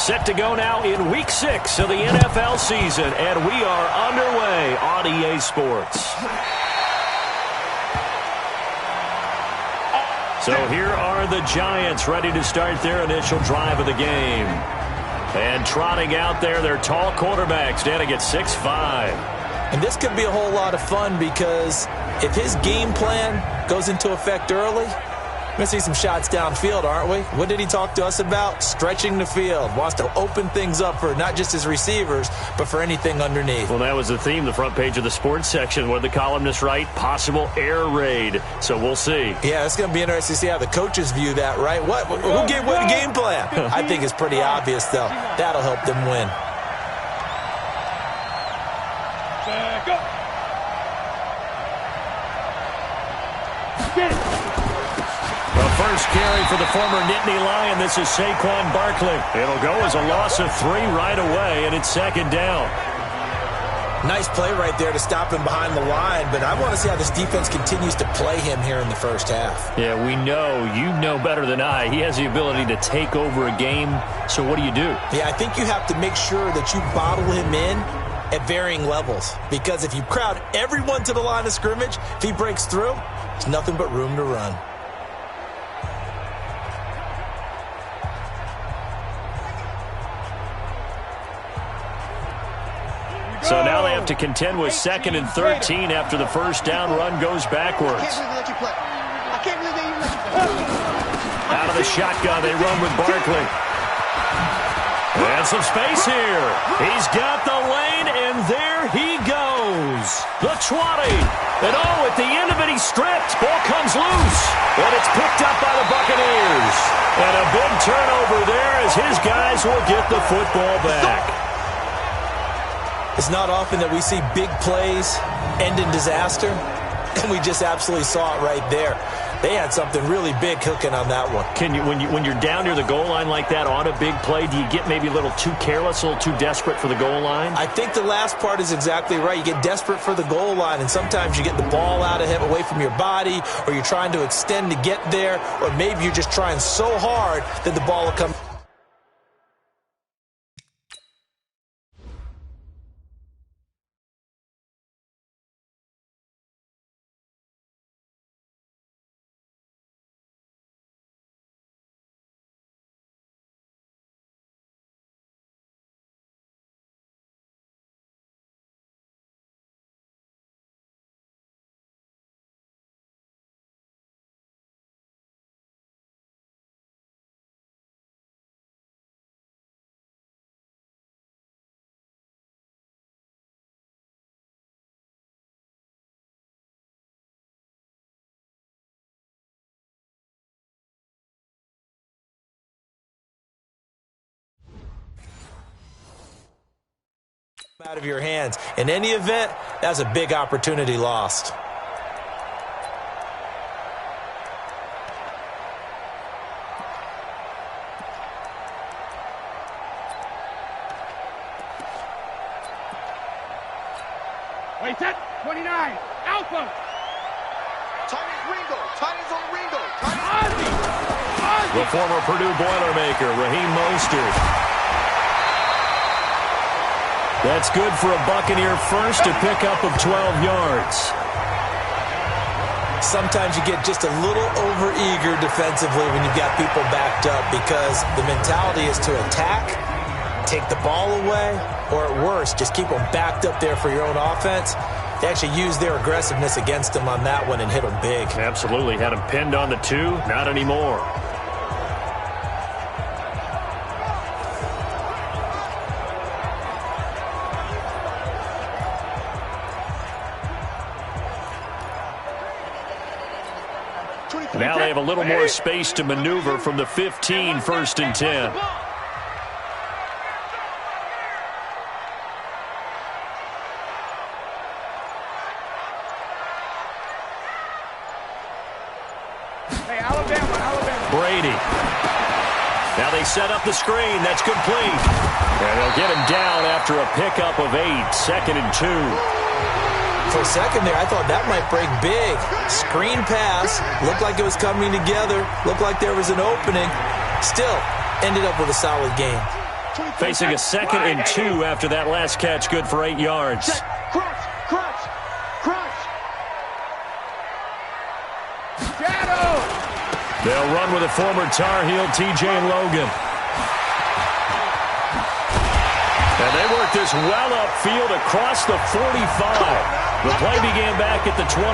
Set to go now in Week 6 of the NFL season, and we are underway on EA Sports. So here are the Giants ready to start their initial drive of the game. And trotting out there, their tall quarterback standing at 6'5". And this could be a whole lot of fun because if his game plan goes into effect early, we're going to see some shots downfield, aren't we? What did he talk to us about? Stretching the field. Wants to open things up for not just his receivers, but for anything underneath. Well, that was the theme, the front page of the sports section. What did the columnists write? Possible air raid. So we'll see. Yeah, it's going to be interesting to see how the coaches view that, right? Who gave what game plan? I think it's pretty obvious, though. That'll help them win. First carry for the former Nittany Lion. This is Saquon Barkley. It'll go as a loss of 3 right away, and it's second down. Nice play right there to stop him behind the line, but I want to see how this defense continues to play him here in the first half. Yeah, we know. You know better than I. He has the ability to take over a game, so what do you do? Yeah, I think you have to make sure that you bottle him in at varying levels, because if you crowd everyone to the line of scrimmage, if he breaks through, there's nothing but room to run. So now they have to contend with 2nd and 13 after the first down run goes backwards. Out of the shotgun, they run with Barkley. And some space here. He's got the lane, and there he goes. The 20. And at the end of it, he's stripped. Ball comes loose. And it's picked up by the Buccaneers. And a big turnover there as his guys will get the football back. It's not often that we see big plays end in disaster, and we just absolutely saw it right there. They had something really big cooking on that one. When you're down near the goal line like that on a big play, do you get maybe a little too careless, a little too desperate for the goal line? I think the last part is exactly right. You get desperate for the goal line, and sometimes you get the ball out of him away from your body, or you're trying to extend to get there, or maybe you're just trying so hard that the ball will come. Out of your hands. In any event, that's a big opportunity lost. Wait, set 29. Alpha. Titans on Ringo. The former Purdue Boilermaker, Raheem Mostert. That's good for a Buccaneer first to pick up of 12 yards. Sometimes you get just a little over-eager defensively when you've got people backed up because the mentality is to attack, take the ball away, or at worst, just keep them backed up there for your own offense. They actually used their aggressiveness against them on that one and hit them big. Absolutely. Had them pinned on the 2. Not anymore. Now they have a little more space to maneuver from the 15, 1st and 10. Hey, Alabama. Brady. Now they set up the screen. That's complete. And they'll get him down after a pickup of 8, 2nd and 2. For a second there, I thought that might break big. Screen pass. Looked like it was coming together. Looked like there was an opening. Still, ended up with a solid game. Facing a 2nd and 2 after that last catch, good for 8 yards. Crunch, crunch, crunch. Shadow. They'll run with a former Tar Heel, TJ Logan. And they work this well upfield across the 45. The play began back at the 23,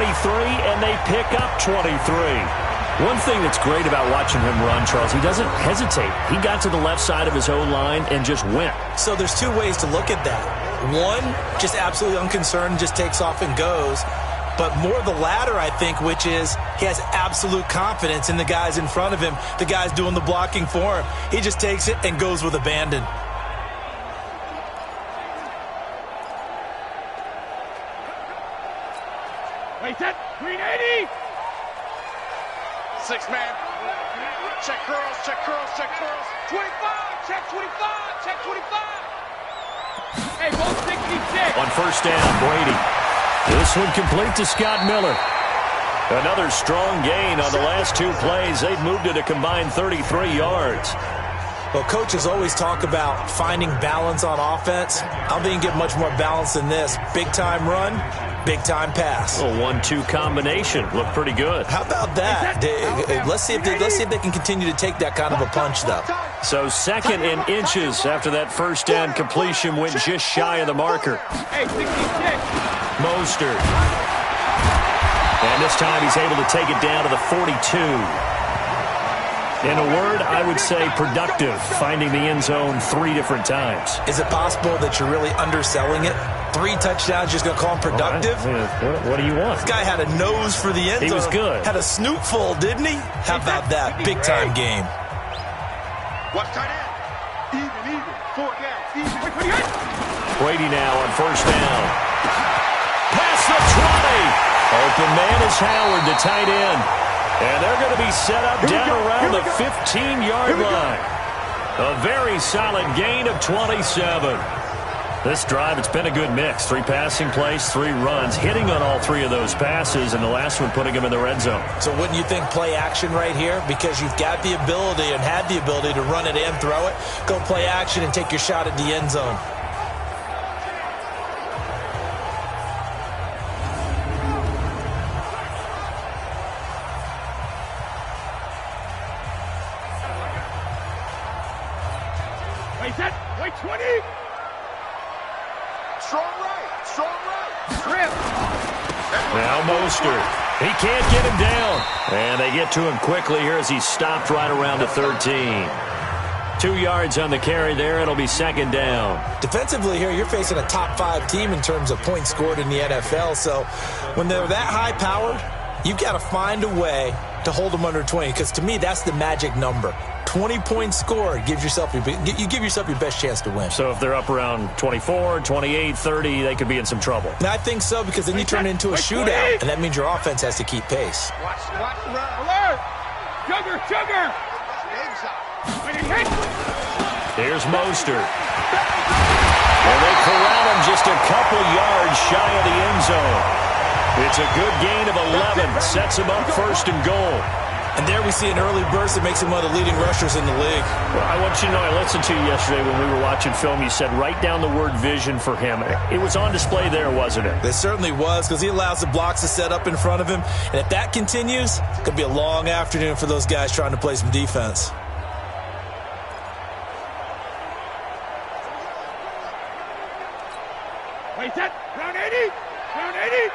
and they pick up 23. One thing that's great about watching him run, Charles, he doesn't hesitate. He got to the left side of his O-line and just went. So there's two ways to look at that. One, just absolutely unconcerned, just takes off and goes. But more the latter, I think, which is he has absolute confidence in the guys in front of him, the guys doing the blocking for him. He just takes it and goes with abandon. Wait, set. Green 80. 6-man. Check curls, check curls, check curls. 25, check 25, check 25. Hey, ball 66. On first down, Brady. This one complete to Scott Miller. Another strong gain on the last 2 plays. They've moved it a combined 33 yards. Well, coaches always talk about finding balance on offense. I don't think you can get much more balance than this. Big-time run, big-time pass. A 1-2 combination. Looked pretty good. How about that? Let's see if they can continue to take that kind of a punch, though. So 2nd and inches after that first down completion went just shy of the marker. Hey, 66. Mostert. And this time he's able to take it down to the 42. In a word, I would say productive, finding the end zone 3 different times. Is it possible that you're really underselling it? 3 touchdowns, just going to call him productive? What do you want? This guy had a nose for the end zone. He was good. Had a snoot full, didn't he? How about that? Big-time game. Watch tight end. Even. 4 down. Even. Brady now on first down. Past the 20. Open man is Howard, the tight end. And they're going to be set up down around the 15-yard line. A very solid gain of 27. This drive, it's been a good mix. 3 passing plays, 3 runs, hitting on all 3 of those passes, and the last one putting him in the red zone. So wouldn't you think play action right here? Because you've got the ability and had the ability to run it and throw it. Go play action and take your shot at the end zone. Wait, set. Wait, 20. Strong right. Grip. Now Mostert. He can't get him down. And they get to him quickly here as he's stopped right around the 13. 2 yards on the carry there. It'll be 2nd down. Defensively here, you're facing a top 5 team in terms of points scored in the NFL. So when they're that high-powered, you've got to find a way to hold them under 20. Because to me, that's the magic number. 20 points scored gives yourself you give yourself your best chance to win. So if they're up around 24, 28, 30, they could be in some trouble. And I think so, because then you turn it into a shootout, and that means your offense has to keep pace. Watch the run. Alert. Sugar. Here's Mostert. And they corral him just a couple yards shy of the end zone. It's a good gain of 11. Sets him up 1st and goal. And there we see an early burst that makes him one of the leading rushers in the league. Well, I want you to know, I listened to you yesterday when we were watching film. You said write down the word vision for him. It was on display there, wasn't it? It certainly was, because he allows the blocks to set up in front of him. And if that continues, it's going to be a long afternoon for those guys trying to play some defense. Wait, set. Round 80. Round 80.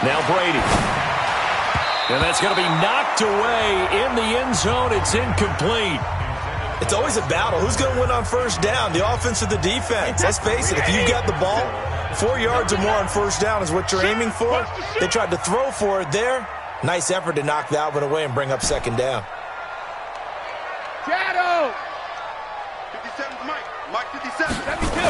Now Brady. And that's going to be knocked away in the end zone. It's incomplete. It's always a battle. Who's going to win on first down, the offense or the defense? Let's face it, if you've got the ball, 4 yards or more on first down is what you're aiming for. They tried to throw for it there. Nice effort to knock that one away and bring up 2nd down. Shadow. 57's Mike 57. 72.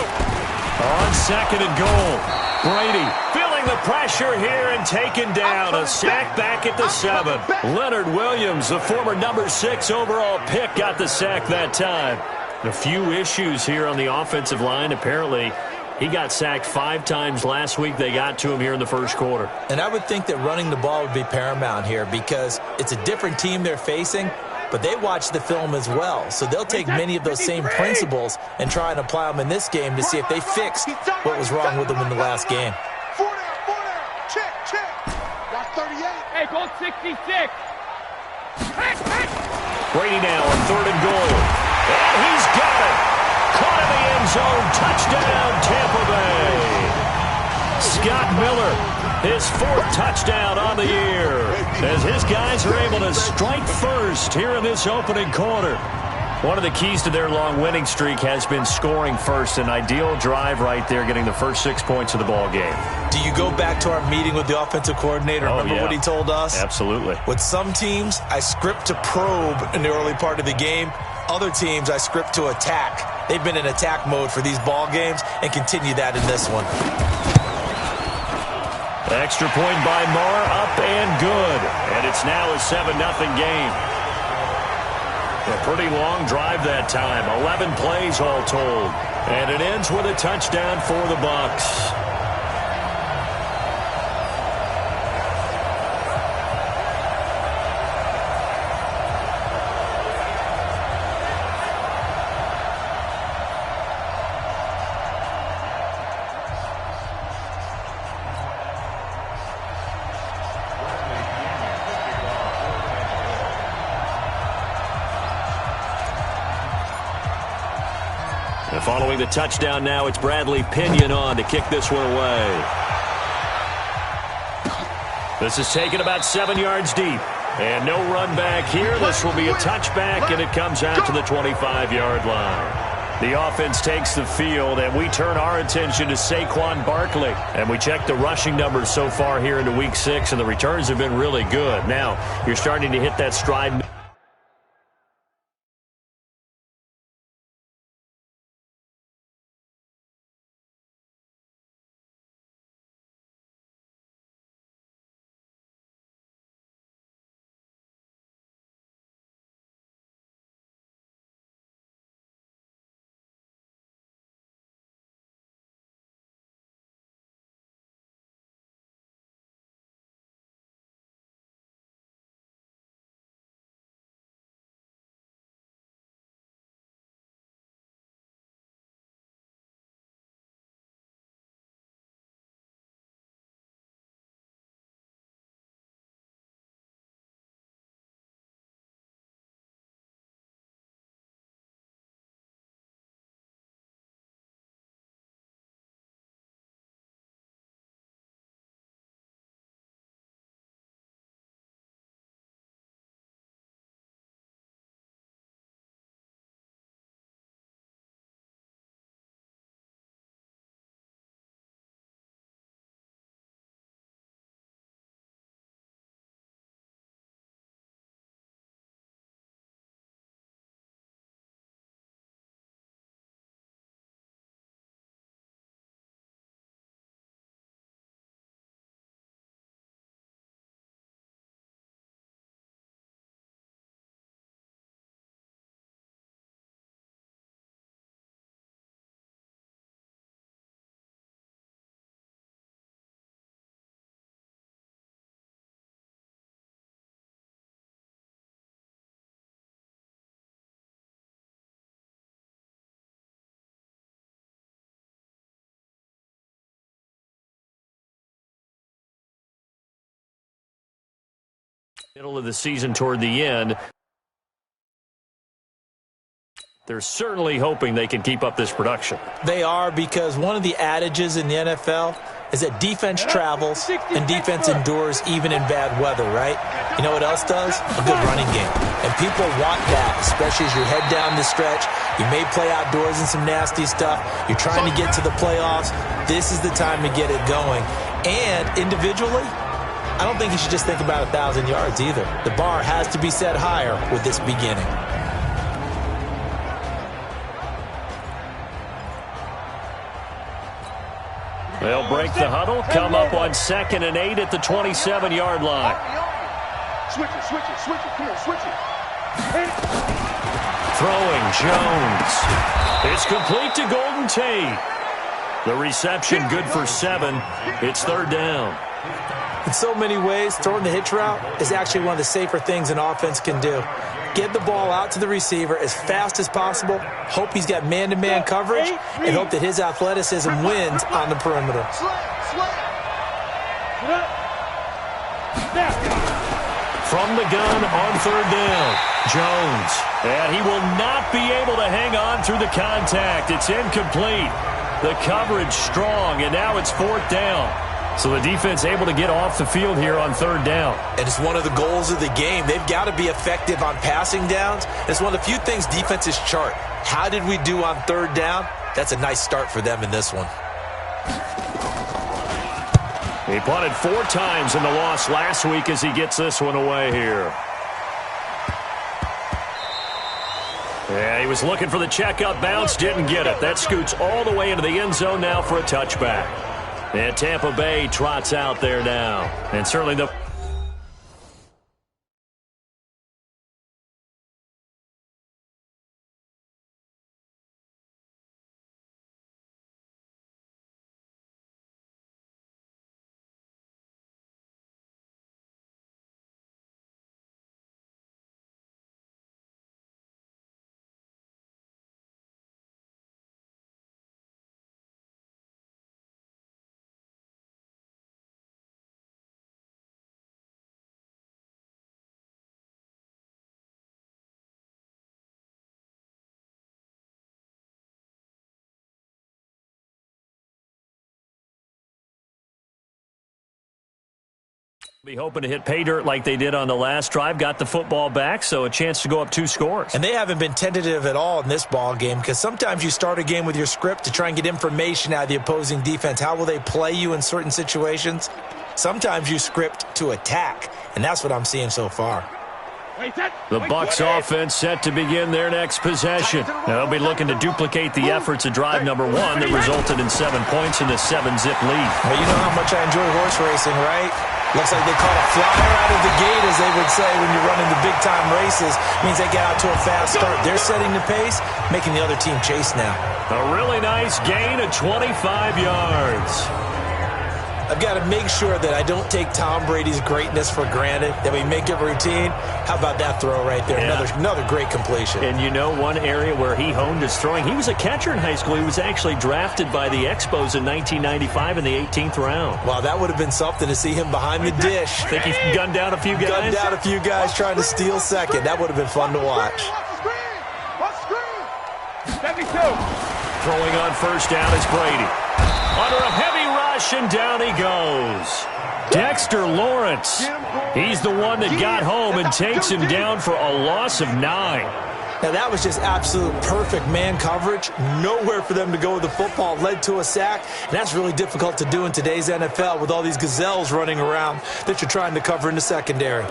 On 2nd and goal. Brady feeling the pressure here and taken down. A sack back at the 7. Leonard Williams, the former number 6 overall pick, got the sack that time. A few issues here on the offensive line. Apparently, He got sacked 5 times last week. They got to him here in the first quarter. And I would think that running the ball would be paramount here because it's a different team they're facing, but they watch the film as well. So they'll take many of those same principles and try and apply them in this game to see if they fixed what was wrong with them in the last game. 4 down. Check. Got 38. Hey, go 66. Brady now on 3rd and goal. And he's got it. Caught in the end zone. Touchdown, Tampa Bay. Scott Miller, his 4th touchdown on the year, as his guys are able to strike first here in this opening quarter. One of the keys to their long winning streak has been scoring first. An ideal drive right there, getting the first 6 points of the ball game. Do you go back to our meeting with the offensive coordinator? Remember what he told us? Absolutely. With some teams, I script to probe in the early part of the game. Other teams, I script to attack. They've been in attack mode for these ball games and continue that in this one. Extra point by Marr, up and good. And it's now a 7-0 game. A pretty long drive that time. 11 plays all told. And it ends with a touchdown for the Bucs. And following the touchdown now, it's Bradley Pinion on to kick this one away. This is taken about 7 yards deep. And no run back here. This will be a touchback, and it comes out to the 25-yard line. The offense takes the field, and we turn our attention to Saquon Barkley. And we check the rushing numbers so far here into Week 6, and the returns have been really good. Now, you're starting to hit that stride. Middle of the season toward the end. They're certainly hoping they can keep up this production. They are, because one of the adages in the NFL is that defense travels and defense endures even in bad weather, right? You know what else does? A good running game. And people want that, especially as you head down the stretch. You may play outdoors in some nasty stuff. You're trying to get to the playoffs. This is the time to get it going. And individually, I don't think you should just think about 1,000 yards either. The bar has to be set higher with this beginning. They'll break the huddle, come up on 2nd and 8 at the 27-yard line. Switch it. Come on, switch it. Throwing Jones. It's complete to Golden Tate. The reception good for 7. It's 3rd down. In so many ways, throwing the hitch route is actually one of the safer things an offense can do. Get the ball out to the receiver as fast as possible, hope he's got man-to-man coverage, and hope that his athleticism wins on the perimeter. From the gun on 3rd down, Jones. And he will not be able to hang on through the contact. It's incomplete. The coverage strong, and now it's 4th down. So the defense able to get off the field here on 3rd down. And it's one of the goals of the game. They've got to be effective on passing downs. It's one of the few things defenses chart. How did we do on 3rd down? That's a nice start for them in this one. He punted 4 times in the loss last week as he gets this one away here. Yeah, he was looking for the checkup bounce, didn't get it. That scoots all the way into the end zone now for a touchback. And Tampa Bay trots out there now. And certainly the... Be hoping to hit pay dirt like they did on the last drive. Got the football back, so a chance to go up 2 scores. And they haven't been tentative at all in this ball game because sometimes you start a game with your script to try and get information out of the opposing defense. How will they play you in certain situations? Sometimes you script to attack, and that's what I'm seeing so far. The Bucs offense set to begin their next possession. Now they'll be looking to duplicate the efforts of drive number 1 that resulted in 7 points in the 7-zip lead. Well, you know how much I enjoy horse racing, right? Looks like they caught a flyer out of the gate, as they would say when you're running the big-time races. Means they get out to a fast start. They're setting the pace, making the other team chase now. A really nice gain of 25 yards. I've got to make sure that I don't take Tom Brady's greatness for granted, that we make it routine. How about that throw right there? Yeah. Another great completion. And you know one area where he honed his throwing, he was a catcher in high school. He was actually drafted by the Expos in 1995 in the 18th round. Wow, that would have been something to see him behind the dish. Think he gunned down a few guys? Gunned down a few guys trying to steal second. That would have been fun to watch. 72. Throwing on 1st down is Brady. Under a heavy rush, and down he goes. Dexter Lawrence. He's the one that got home and takes him down for a loss of 9. Now, that was just absolute perfect man coverage. Nowhere for them to go with the football. Led to a sack, and that's really difficult to do in today's NFL with all these gazelles running around that you're trying to cover in the secondary.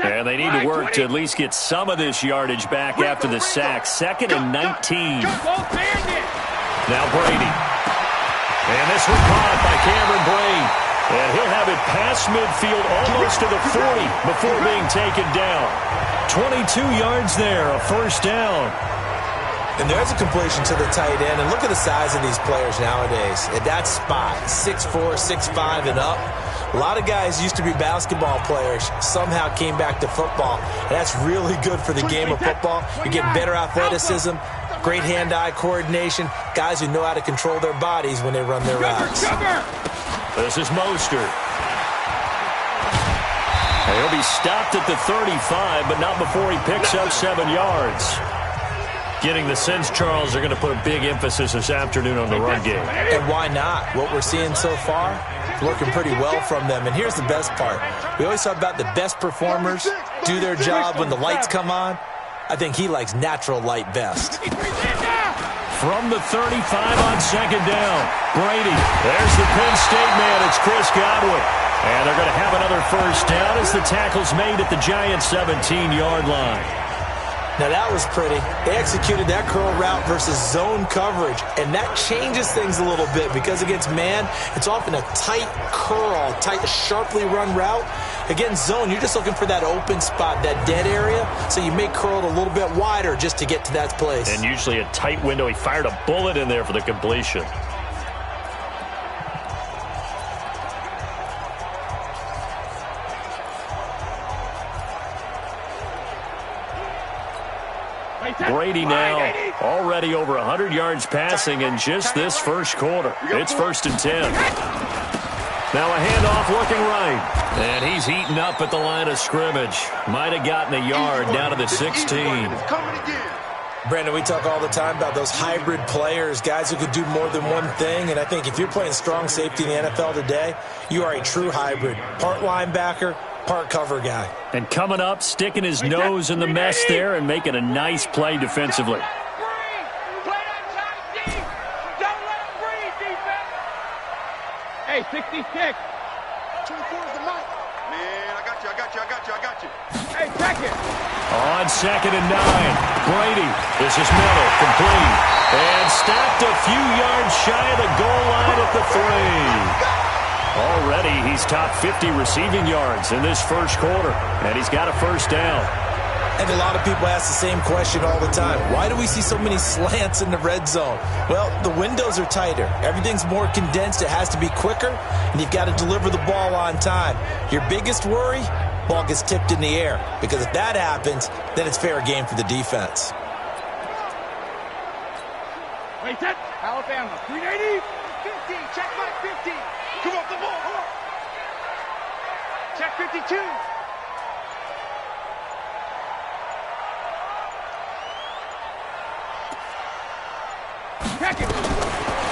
And they need to work to at least get some of this yardage back after the sack. 2nd and 19. Now Brady. And this one caught by Cameron Brate. And he'll have it past midfield almost to the 40 before being taken down. 22 yards there, a 1st down. And there's a completion to the tight end. And look at the size of these players nowadays. At that spot, 6'4", 6'5", and up. A lot of guys used to be basketball players, somehow came back to football. And that's really good for the game of football. You get better athleticism, great hand-eye coordination, guys who know how to control their bodies when they run their routes. This is Mostert. And he'll be stopped at the 35, but not before he picks up 7 yards. Getting the sense, Charles, they're going to put a big emphasis this afternoon on the run game. And why not? What we're seeing so far, working pretty well from them. And here's the best part. We always talk about the best performers do their job when the lights come on. I think he likes natural light best. From the 35 on 2nd down, Brady. There's the Penn State man. It's Chris Godwin. And they're going to have another 1st down as the tackle's made at the Giants' 17-yard line. Now that was pretty. They executed that curl route versus zone coverage, and that changes things a little bit because against man, it's often a tight curl, tight, sharply run route. Against zone, you're just looking for that open spot, that dead area, so you may curl it a little bit wider just to get to that place. And usually a tight window. He fired a bullet in there for the completion. Brady now already over 100 yards passing in just this first quarter. It's 1st and 10. Now a handoff looking right. And he's heating up at the line of scrimmage. Might have gotten a yard down to the 16. Brandon, we talk all the time about those hybrid players, guys who could do more than one thing. And I think if you're playing strong safety in the NFL today, you are a true hybrid. Part linebacker, part cover guy. And coming up, sticking his nose in the mess there and making a nice play defensively. Hey, 66. 24 is the mic. Man, I got you. Hey, check it. On 2nd and 9, Brady. This is middle, complete. And stopped a few yards shy of the goal line at the 3. Already, he's top 50 receiving yards in this first quarter. And he's got a first down. And a lot of people ask the same question all the time. Why do we see so many slants in the red zone? Well, the windows are tighter. Everything's more condensed. It has to be quicker, and you've got to deliver the ball on time. Your biggest worry, ball gets tipped in the air. Because if that happens, then it's fair game for the defense. Wait, set. Alabama, 380. 50. Check my 50. Come off the ball. Come on. Check 52.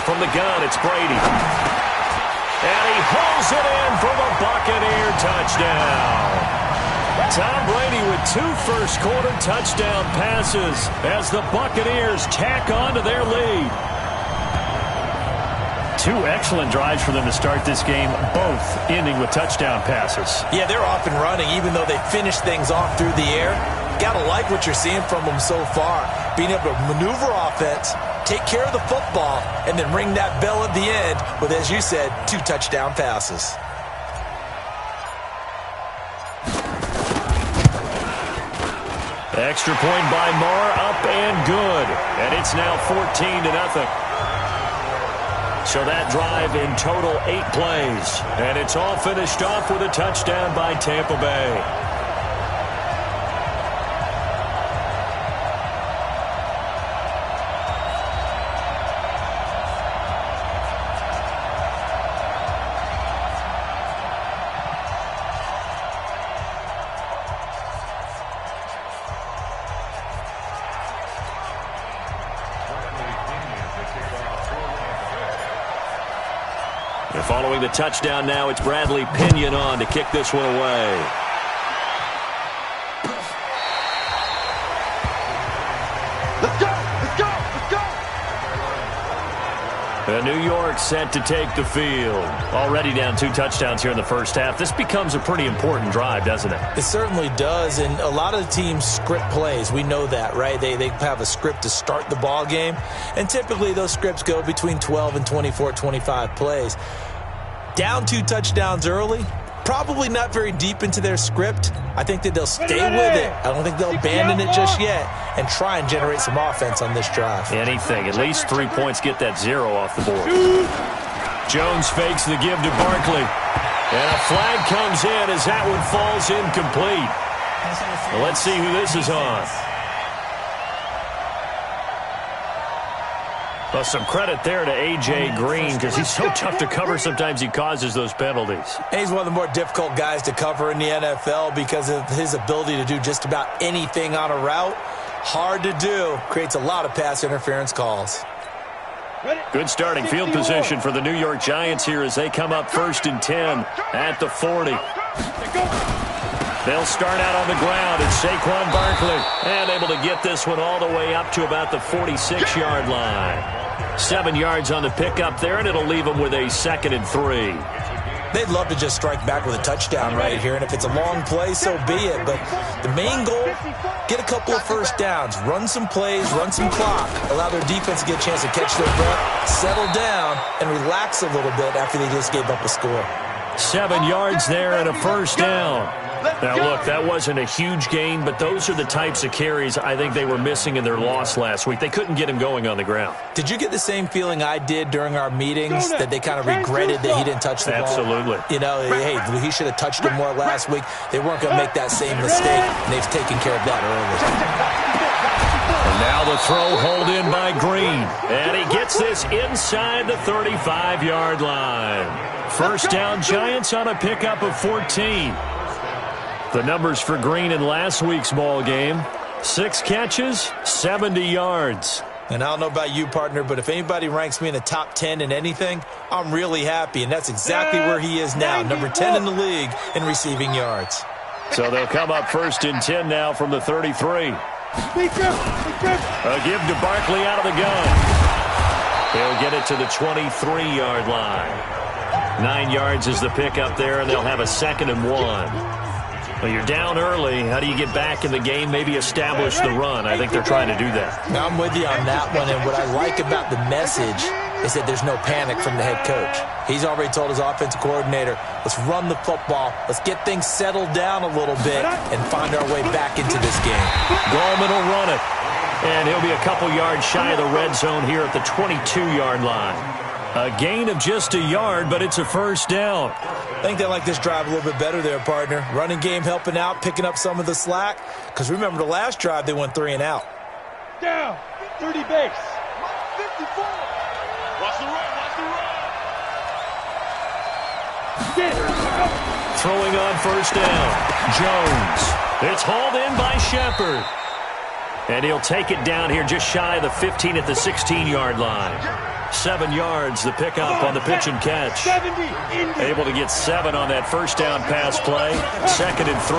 From the gun, it's Brady. And he hauls it in for the Buccaneer touchdown. Tom Brady with 2 first-quarter touchdown passes as the Buccaneers tack on to their lead. 2 excellent drives for them to start this game, both ending with touchdown passes. Yeah, they're off and running, even though they finish things off through the air. Gotta like what you're seeing from them so far. Being able to maneuver offense, take care of the football, and then ring that bell at the end with, as you said, 2 touchdown passes. Extra point by Marr, up and good. And it's now 14-0. So that drive in total 8 plays. And it's all finished off with a touchdown by Tampa Bay. Following the touchdown now, it's Bradley Pinion on to kick this one away. Let's go! Let's go! Let's go! New York set to take the field. Already down 2 touchdowns here in the first half. This becomes a pretty important drive, doesn't it? It certainly does, and a lot of the teams script plays. We know that, right? They have a script to start the ball game, and typically those scripts go between 12 and 24, 25 plays. Down 2 touchdowns early, probably not very deep into their script. I think that they'll stay with it. I don't think they'll abandon it just yet and try and generate some offense on this drive. Anything. At least 3 points, get that 0 off the board. Jones fakes the give to Barkley. And a flag comes in as that one falls incomplete. Well, let's see who this is on. Well, some credit there to A.J. Green because he's so tough to cover. Sometimes he causes those penalties. He's one of the more difficult guys to cover in the NFL because of his ability to do just about anything on a route. Hard to do. Creates a lot of pass interference calls. Good starting field position for the New York Giants here as they come up 1st and 10 at the 40. They'll start out on the ground. It's Saquon Barkley. And able to get this one all the way up to about the 46-yard line. 7 yards on the pickup there, and it'll leave them with a 2nd and 3. They'd love to just strike back with a touchdown right here, and if it's a long play, so be it. But the main goal, get a couple of first downs, run some plays, run some clock, allow their defense to get a chance to catch their breath, settle down, and relax a little bit after they just gave up a score. 7 yards there and a first down. Now, look, that wasn't a huge gain, but those are the types of carries I think they were missing in their loss last week. They couldn't get him going on the ground. Did you get the same feeling I did during our meetings, that they kind of regretted that he didn't touch the ball? Absolutely. You know, hey, he should have touched it more last week. They weren't going to make that same mistake, and they've taken care of that early. And now the throw hauled in by Green. And he gets this inside the 35-yard line. First down, Giants on a pickup of 14. The numbers for Green in last week's ball game: 6 catches, 70 yards. And I don't know about you, partner, but if anybody ranks me in the top 10 in anything, I'm really happy, and that's exactly where he is now, number 10 in the league in receiving yards. So they'll come up 1st and 10 now from the 33. A give to Barkley out of the gun. He'll get it to the 23-yard line. 9 yards is the pickup there, and they'll have a 2nd and 1. Well, you're down early. How do you get back in the game, maybe establish the run? I think they're trying to do that. Now, I'm with you on that one, and what I like about the message is that there's no panic from the head coach. He's already told his offensive coordinator, let's run the football, let's get things settled down a little bit and find our way back into this game. Gorman will run it, and he'll be a couple yards shy of the red zone here at the 22-yard line. A gain of just a yard, but it's a first down. I think they like this drive a little bit better there, partner. Running game helping out, picking up some of the slack. Because remember, the last drive, they went 3 and out. Down, 30 base. 54. Watch the run, watch the run. Throwing on first down, Jones. It's hauled in by Shepard. And he'll take it down here just shy of the 15 at the 16-yard line. 7 yards, the pickup on the pitch and catch. Able to get 7 on that first down pass play. 2nd and 3.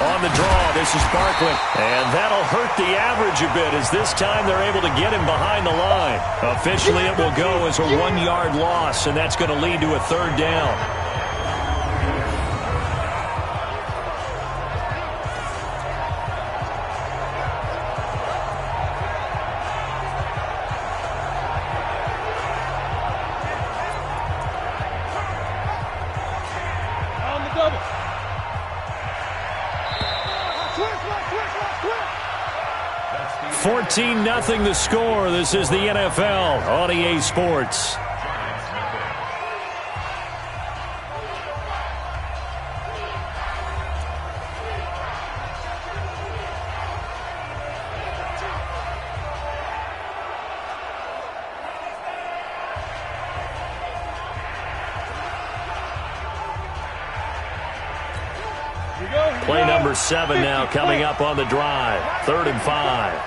On the draw, this is Barkley. And that'll hurt the average a bit, as this time they're able to get him behind the line. Officially, it will go as a 1-yard loss, and that's going to lead to a 3rd down. On the double. 14-0 the score. This is the NFL on EA Sports. Play number 7 now coming up on the drive. 3rd and 5.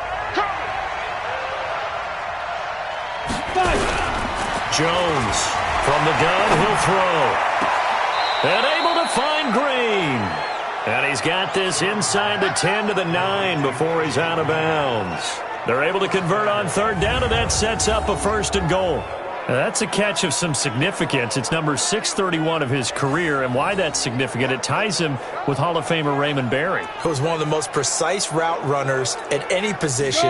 Jones from the gun, he'll throw. And able to find Green. And he's got this inside the 10 to the 9 before he's out of bounds. They're able to convert on 3rd down, and that sets up a 1st and goal. Now, that's a catch of some significance. It's number 631 of his career, and why that's significant, it ties him with Hall of Famer Raymond Berry. Who was one of the most precise route runners at any position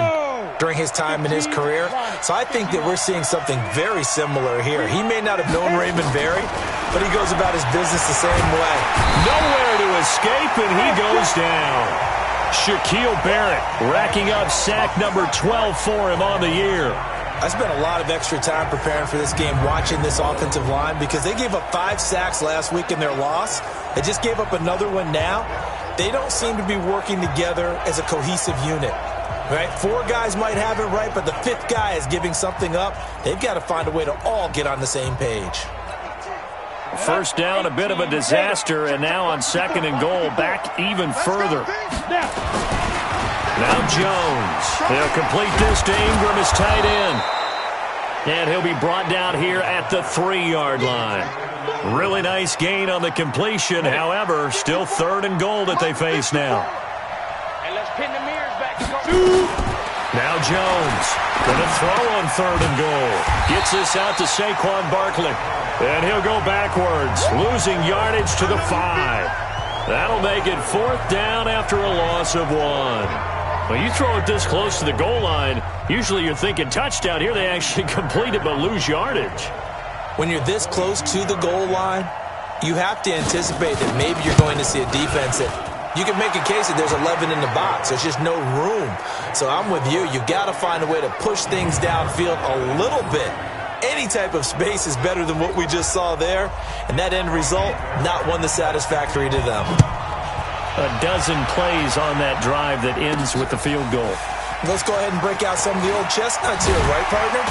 during his time in his career. So I think that we're seeing something very similar here. He may not have known Raymond Berry, but he goes about his business the same way. Nowhere to escape, and he goes down. Shaquille Barrett racking up sack number 12 for him on the year. I spent a lot of extra time preparing for this game, watching this offensive line, because they gave up 5 sacks last week in their loss. They just gave up another one now. They don't seem to be working together as a cohesive unit. Right? 4 guys might have it right, but the 5th guy is giving something up. They've got to find a way to all get on the same page. First down, a bit of a disaster, and now on 2nd and goal, back even further. Now Jones. He'll complete this to Ingram, his tight end. And he'll be brought down here at the 3-yard line. Really nice gain on the completion. However, still 3rd and goal that they face now. And let's pin the mirrors back. Now Jones going to throw on 3rd and goal. Gets this out to Saquon Barkley. And he'll go backwards, losing yardage to the 5. That'll make it 4th down after a loss of 1. Well, you throw it this close to the goal line, usually you're thinking touchdown. Here they actually complete it but lose yardage. When you're this close to the goal line, you have to anticipate that maybe you're going to see a defense that you can make a case that there's 11 in the box. There's just no room. So I'm with you. You've got to find a way to push things downfield a little bit. Any type of space is better than what we just saw there. And that end result, not one that's satisfactory to them. A dozen plays on that drive that ends with the field goal. Let's go ahead and break out some of the old chestnuts here, right, partner?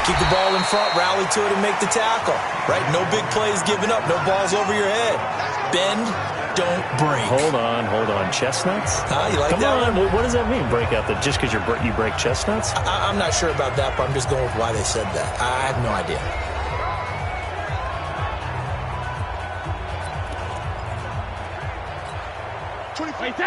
Keep the ball in front, rally to it, and make the tackle, right? No big plays given up, no balls over your head. Bend, don't break. Hold on. Chestnuts? You like Come that on. one? What does that mean, break out? Just because you break chestnuts? I'm not sure about that, but I'm just going with why they said that. I have no idea.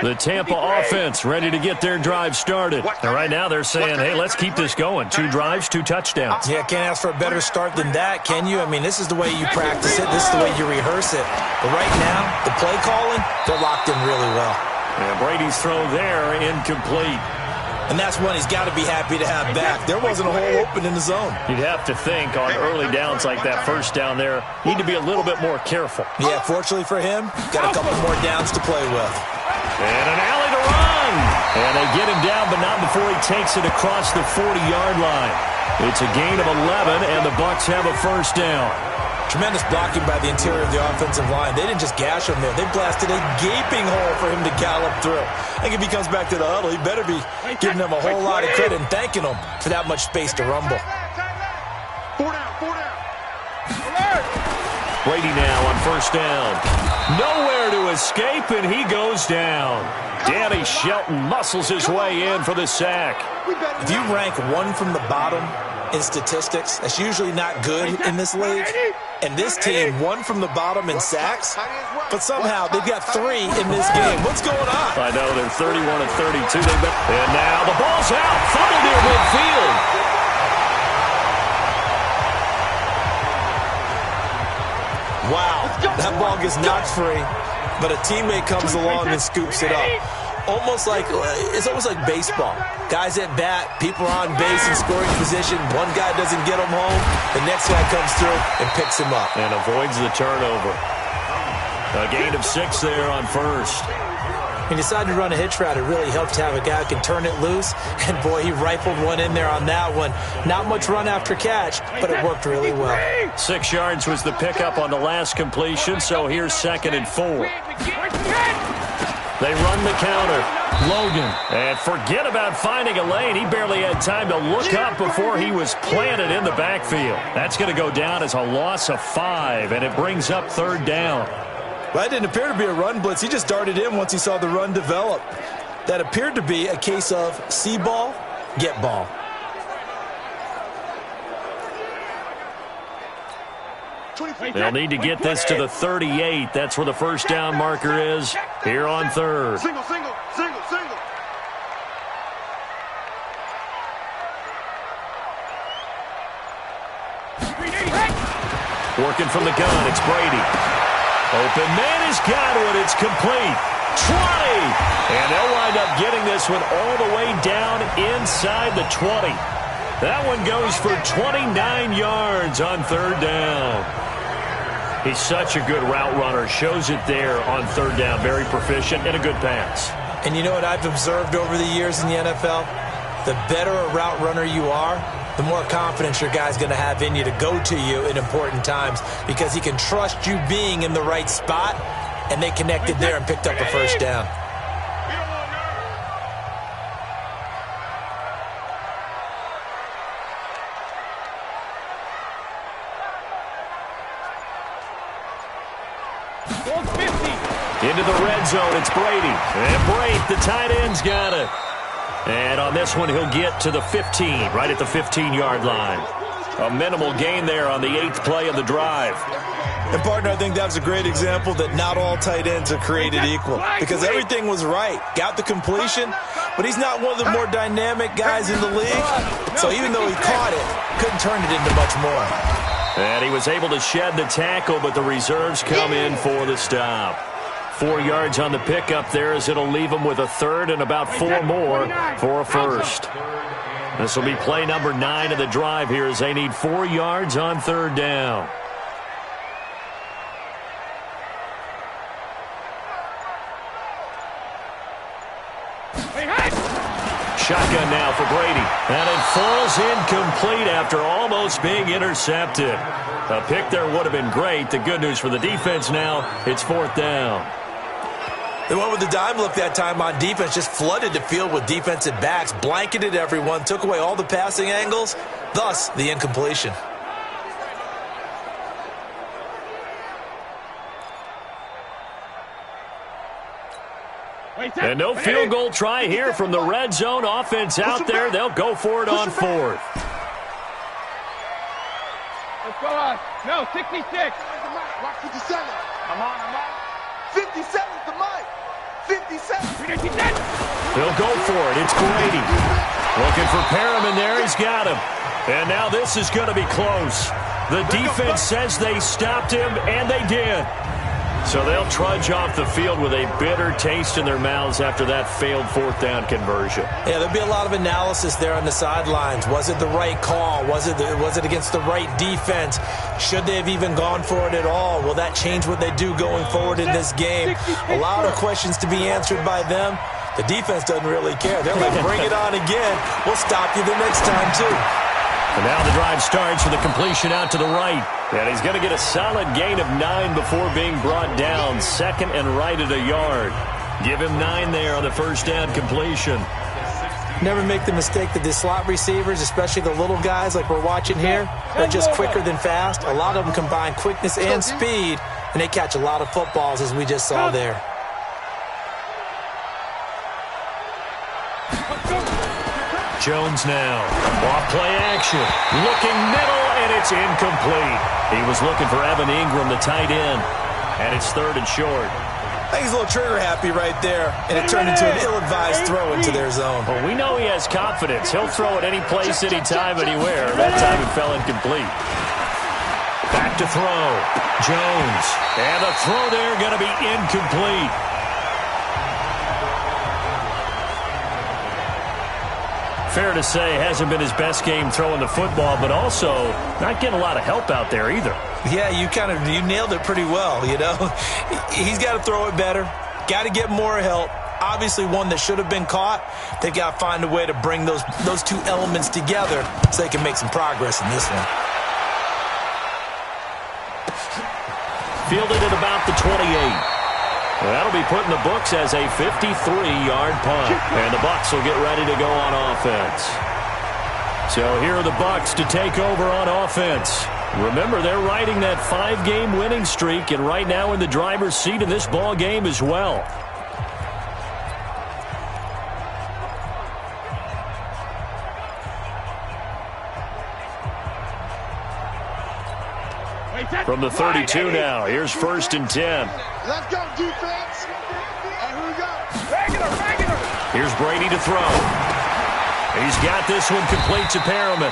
The Tampa offense ready to get their drive started. And right now they're saying, hey, let's keep this going. 2 drives, 2 touchdowns. Yeah, can't ask for a better start than that, can you? I mean, this is the way you practice it. This is the way you rehearse it. But right now, the play calling, they're locked in really well. And Brady's throw there, incomplete. And that's one he's got to be happy to have back. There wasn't a hole open in the zone. You'd have to think on early downs like that, first down there, need to be a little bit more careful. Yeah, fortunately for him, got a couple more downs to play with. And an alley to run. And they get him down, but not before he takes it across the 40-yard line. It's a gain of 11, and the Bucs have a first down. Tremendous blocking by the interior of the offensive line. They didn't just gash him there. They blasted a gaping hole for him to gallop through. I think if he comes back to the huddle, he better be giving them a whole lot of credit and thanking them for that much space to rumble. 4 down. Brady now on first down. Nowhere to escape, and he goes down. Danny Shelton muscles his way in for the sack. If you rank one from the bottom in statistics, that's usually not good in this league. And this team, one from the bottom in sacks, but somehow they've got 3 in this game. What's going on? I know, they're 31 of 32. And now the ball's out. Fumble near midfield. Wow, that ball gets knocked free, but a teammate comes along and scoops it up. It's almost like baseball. Guys at bat, people are on base in scoring position. One guy doesn't get him home. The next guy comes through and picks him up. And avoids the turnover. A gain of 6 there on first. He decided to run a hitch route. It really helped to have a guy who can turn it loose. And, boy, he rifled one in there on that one. Not much run after catch, but it worked really well. 6 yards was the pickup on the last completion, so here's 2nd and 4. They run the counter. Logan. And forget about finding a lane. He barely had time to look up before he was planted in the backfield. That's going to go down as a loss of 5, and it brings up 3rd down. Well, that didn't appear to be a run blitz. He just darted in once he saw the run develop. That appeared to be a case of see ball, get ball. They'll need to get this to the 38. That's where the first down marker is here on 3rd. Single. Working from the gun, it's Brady. Open man has got it. It's complete. 20. And they'll wind up getting this one all the way down inside the 20. That one goes for 29 yards on 3rd down. He's such a good route runner. Shows it there on 3rd down. Very proficient and a good pass. And you know what I've observed over the years in the NFL? The better a route runner you are, the more confidence your guy's going to have in you to go to you in important times because he can trust you being in the right spot, and they connected there and picked up a first down. Into the red zone, it's Brady. And Brady, the tight end's got it. And on this one, he'll get to the 15, right at the 15-yard line. A minimal gain there on the 8th play of the drive. And, partner, I think that was a great example that not all tight ends are created equal because everything was right. Got the completion, but he's not one of the more dynamic guys in the league. So even though he caught it, couldn't turn it into much more. And he was able to shed the tackle, but the reserves come in for the stop. 4 yards on the pickup there as it'll leave him with a third and about 4 more for a first. This will be play number 9 of the drive here as they need 4 yards on third down. Shotgun now for Brady. And it falls incomplete after almost being intercepted. A pick there would have been great. The good news for the defense now, it's 4th down. They went with the dime look that time on defense, just flooded the field with defensive backs, blanketed everyone, took away all the passing angles, thus the incompletion. And no field goal try here from the red zone offense out there. They'll go for it on 4th. Let's go on. No, 66. Watch 57. I'm on. 57's the mic. 57. They'll go for it. It's Brady. Looking for Perriman there. He's got him. And now this is going to be close. The defense says they stopped him, and they did. So they'll trudge off the field with a bitter taste in their mouths after that failed 4th down conversion. Yeah, there'll be a lot of analysis there on the sidelines. Was it the right call? Was it against the right defense? Should they have even gone for it at all? Will that change what they do going forward in this game? A lot of questions to be answered by them. The defense doesn't really care. They're like, bring it on again. We'll stop you the next time, too. And now the drive starts with a completion out to the right. And he's going to get a solid gain of 9 before being brought down. 2nd and right at a yard. Give him 9 there on the first down completion. Never make the mistake that the slot receivers, especially the little guys like we're watching here, are just quicker than fast. A lot of them combine quickness and speed, and they catch a lot of footballs, as we just saw there. Jones now. Off play action. Looking middle, and it's incomplete. He was looking for Evan Ingram, the tight end. And it's 3rd and short. I think he's a little trigger happy right there, and it turned into an ill-advised throw into their zone. Well, we know he has confidence. He'll throw it any place, anytime, anywhere. That time it fell incomplete. Back to throw. Jones. And the throw there going to be incomplete. Fair to say, hasn't been his best game throwing the football, but also not getting a lot of help out there either. Yeah, you nailed it pretty well, you know. He's got to throw it better, got to get more help. Obviously one that should have been caught. They've got to find a way to bring those two elements together so they can make some progress in this one. Fielded at about the 28. Well, that'll be put in the books as a 53-yard punt. And the Bucs will get ready to go on offense. So here are the Bucs to take over on offense. Remember, they're riding that 5-game winning streak, and right now in the driver's seat in this ball game as well. From the 32 now, here's 1st and 10. Let's go, defense. And here we go. Regular. Here's Brady to throw. He's got this one complete to Perriman.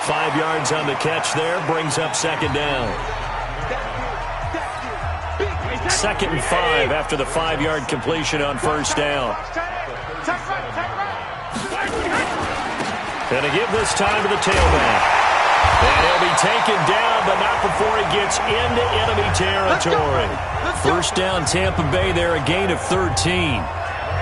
5 yards on the catch there, brings up 2nd down. 2nd and 5 after the 5-yard completion on 1st down. And to give this time to the tailback. And he'll be taken down, but not before he gets into enemy territory. 1st down, Tampa Bay there, a gain of 13.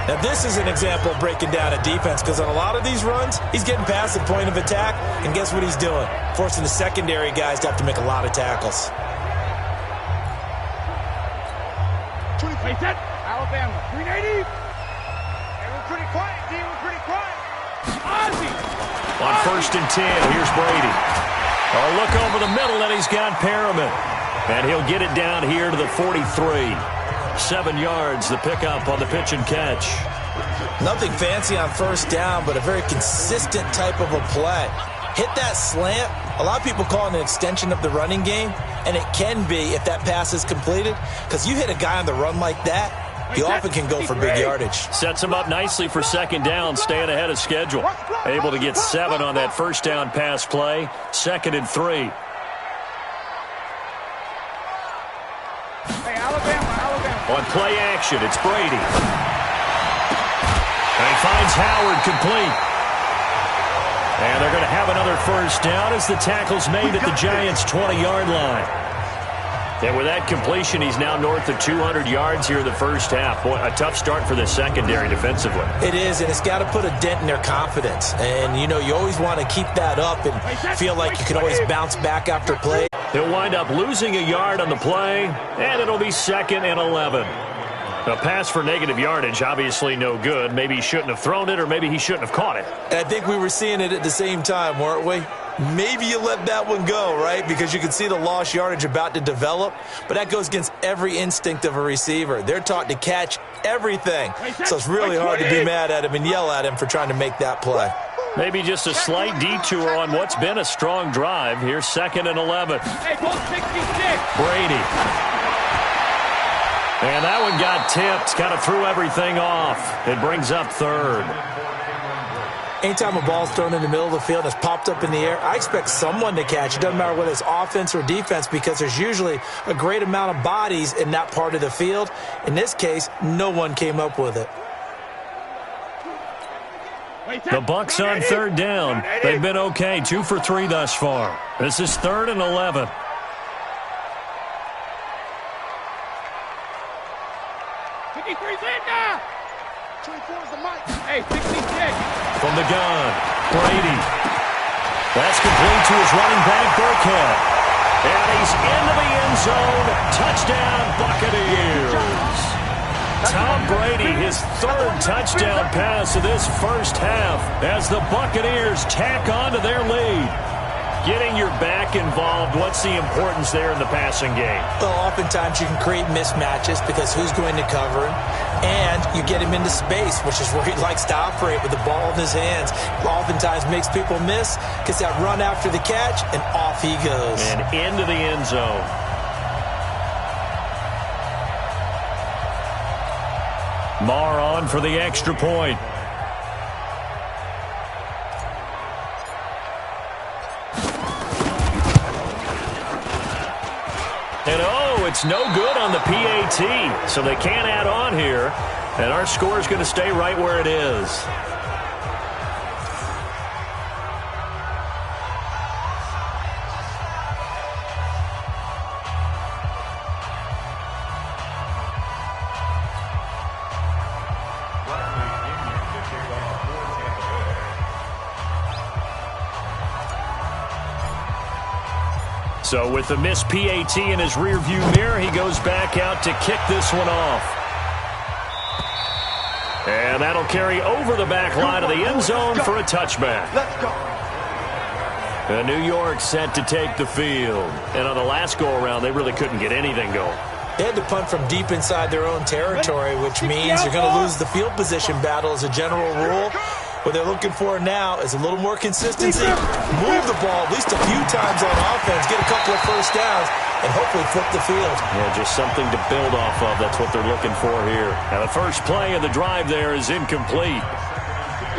Now, this is an example of breaking down a defense because on a lot of these runs, he's getting past the point of attack, and guess what he's doing? Forcing the secondary guys to have to make a lot of tackles. Alabama, 380. Hey, we're pretty quiet, team. We're pretty quiet. Ozzy. On 1st and 10, here's Brady. A look over the middle, and he's got Perriman. And he'll get it down here to the 43. 7 yards, the pickup on the pitch and catch. Nothing fancy on 1st down, but a very consistent type of a play. Hit that slant, A lot of people call it an extension of the running game, and it can be if that pass is completed, because you hit a guy on the run like that, he often can go for big yardage. Sets him up nicely for second down, staying ahead of schedule. Able to get 7 on that first down pass play. 2nd and 3. Hey, Alabama. On play action, it's Brady. And he finds Howard complete. And they're going to have another first down as the tackle's made at the Giants' 20-yard line. And with that completion, he's now north of 200 yards here in the first half. Boy, a tough start for the secondary defensively. It is, and it's got to put a dent in their confidence. And, you know, you always want to keep that up and feel like you can always bounce back after play. He'll wind up losing a yard on the play, and it'll be 2nd and 11. A pass for negative yardage, obviously no good. Maybe he shouldn't have thrown it, or maybe he shouldn't have caught it. And I think we were seeing it at the same time, weren't we? Maybe you let that one go, right? Because you can see the lost yardage about to develop. But that goes against every instinct of a receiver. They're taught to catch everything. So it's really hard to be mad at him and yell at him for trying to make that play. Maybe just a slight detour on what's been a strong drive. Here's 2nd and 11. Hey, both 66. Brady. And that one got tipped, kind of threw everything off. It brings up 3rd. Anytime a ball's thrown in the middle of the field and it's popped up in the air, I expect someone to catch it. Doesn't matter whether it's offense or defense, because there's usually a great amount of bodies in that part of the field. In this case, no one came up with it. The Bucs on 3rd down. They've been okay, 2 for 3 thus far. This is 3rd and 11. 53's in now. 24 is the mic. Hey, 66. From the gun, Brady. That's complete to his running back, Burkhead. And he's into the end zone. Touchdown, Buccaneers. Tom Brady, his 3rd touchdown pass of this first half as the Buccaneers tack on to their lead. Getting your back involved, what's the importance there in the passing game? Well, oftentimes you can create mismatches because who's going to cover him? And you get him into space, which is where he likes to operate with the ball in his hands. Oftentimes makes people miss, gets that run after the catch, and off he goes. And into the end zone. Marr on for the extra point. And it's no good on the PAT, so they can't add on here. And our score is going to stay right where it is. So with the missed PAT in his rearview mirror, he goes back out to kick this one off. And that'll carry over the back line of the end zone for a touchback. Let's go. And New York set to take the field. And on the last go-around, they really couldn't get anything going. They had to punt from deep inside their own territory, which means you're going to lose the field position battle as a general rule. What they're looking for now is a little more consistency, move the ball at least a few times on offense, get a couple of first downs, and hopefully flip the field. Yeah, just something to build off of. That's what they're looking for here. Now, the first play of the drive there is incomplete.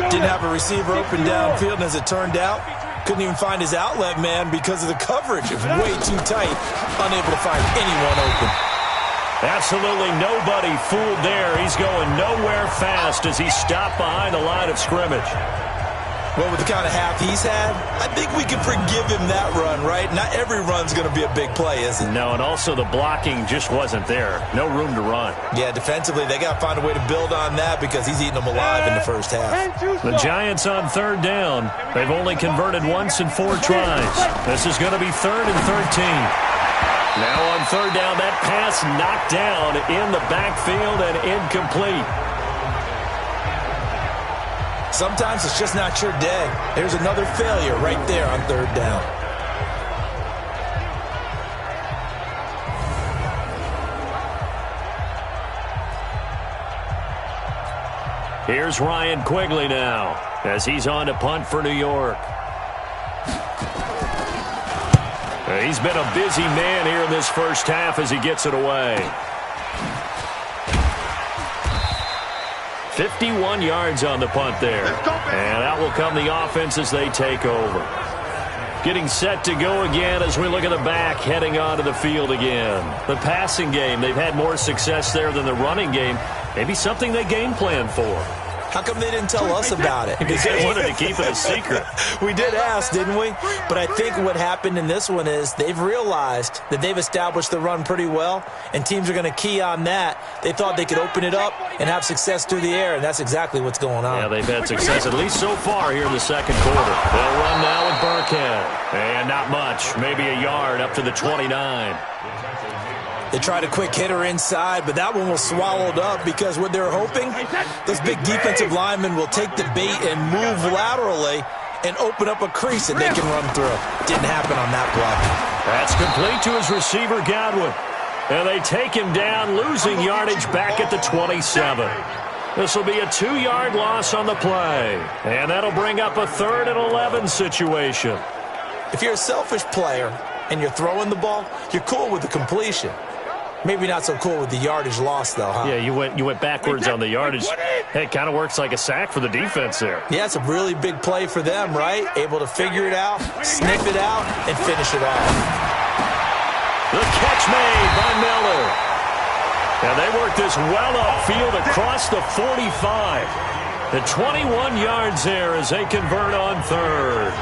Didn't have a receiver open downfield, and as it turned out, couldn't even find his outlet man because of the coverage. It was way too tight, unable to find anyone open. Absolutely nobody fooled there. He's going nowhere fast as he stopped behind the line of scrimmage. Well, with the kind of half he's had, I think we can forgive him that run, right? Not every run's going to be a big play, is it? No, and also the blocking just wasn't there. No room to run. Yeah, defensively, they got to find a way to build on that because he's eating them alive in the first half. The Giants on 3rd down. They've only converted once in 4 tries. This is going to be 3rd and 13. Now on 3rd down, that pass knocked down in the backfield and incomplete. Sometimes it's just not your day. There's another failure right there on 3rd down. Here's Ryan Quigley now as he's on to punt for New York. He's been a busy man here in this first half as he gets it away. 51 yards on the punt there. And out will come the offense as they take over. Getting set to go again as we look at the back, heading onto the field again. The passing game, they've had more success there than the running game. Maybe something they game plan for. How come they didn't tell us about it? Because they wanted to keep it a secret. We did ask, didn't we? But I think what happened in this one is they've realized that they've established the run pretty well, and teams are going to key on that. They thought they could open it up and have success through the air, and that's exactly what's going on. Yeah, they've had success at least so far here in the second quarter. They'll run now with Burkhead. And not much, maybe a yard up to the 29. They tried a quick hitter inside, but that one was swallowed up because what they're hoping, those big defensive linemen will take the bait and move laterally and open up a crease that they can run through. Didn't happen on that play. That's complete to his receiver, Godwin. And they take him down, losing yardage back at the 27. This will be a 2-yard loss on the play. And that'll bring up a 3rd and 11 situation. If you're a selfish player and you're throwing the ball, you're cool with the completion. Maybe not so cool with the yardage loss, though, huh? Yeah, you went backwards on the yardage. Hey, it kind of works like a sack for the defense there. Yeah, it's a really big play for them, right? Able to figure it out, sniff it out, and finish it off. The catch made by Miller. And they work this well upfield across the 45. The 21 yards there as they convert on 3rd.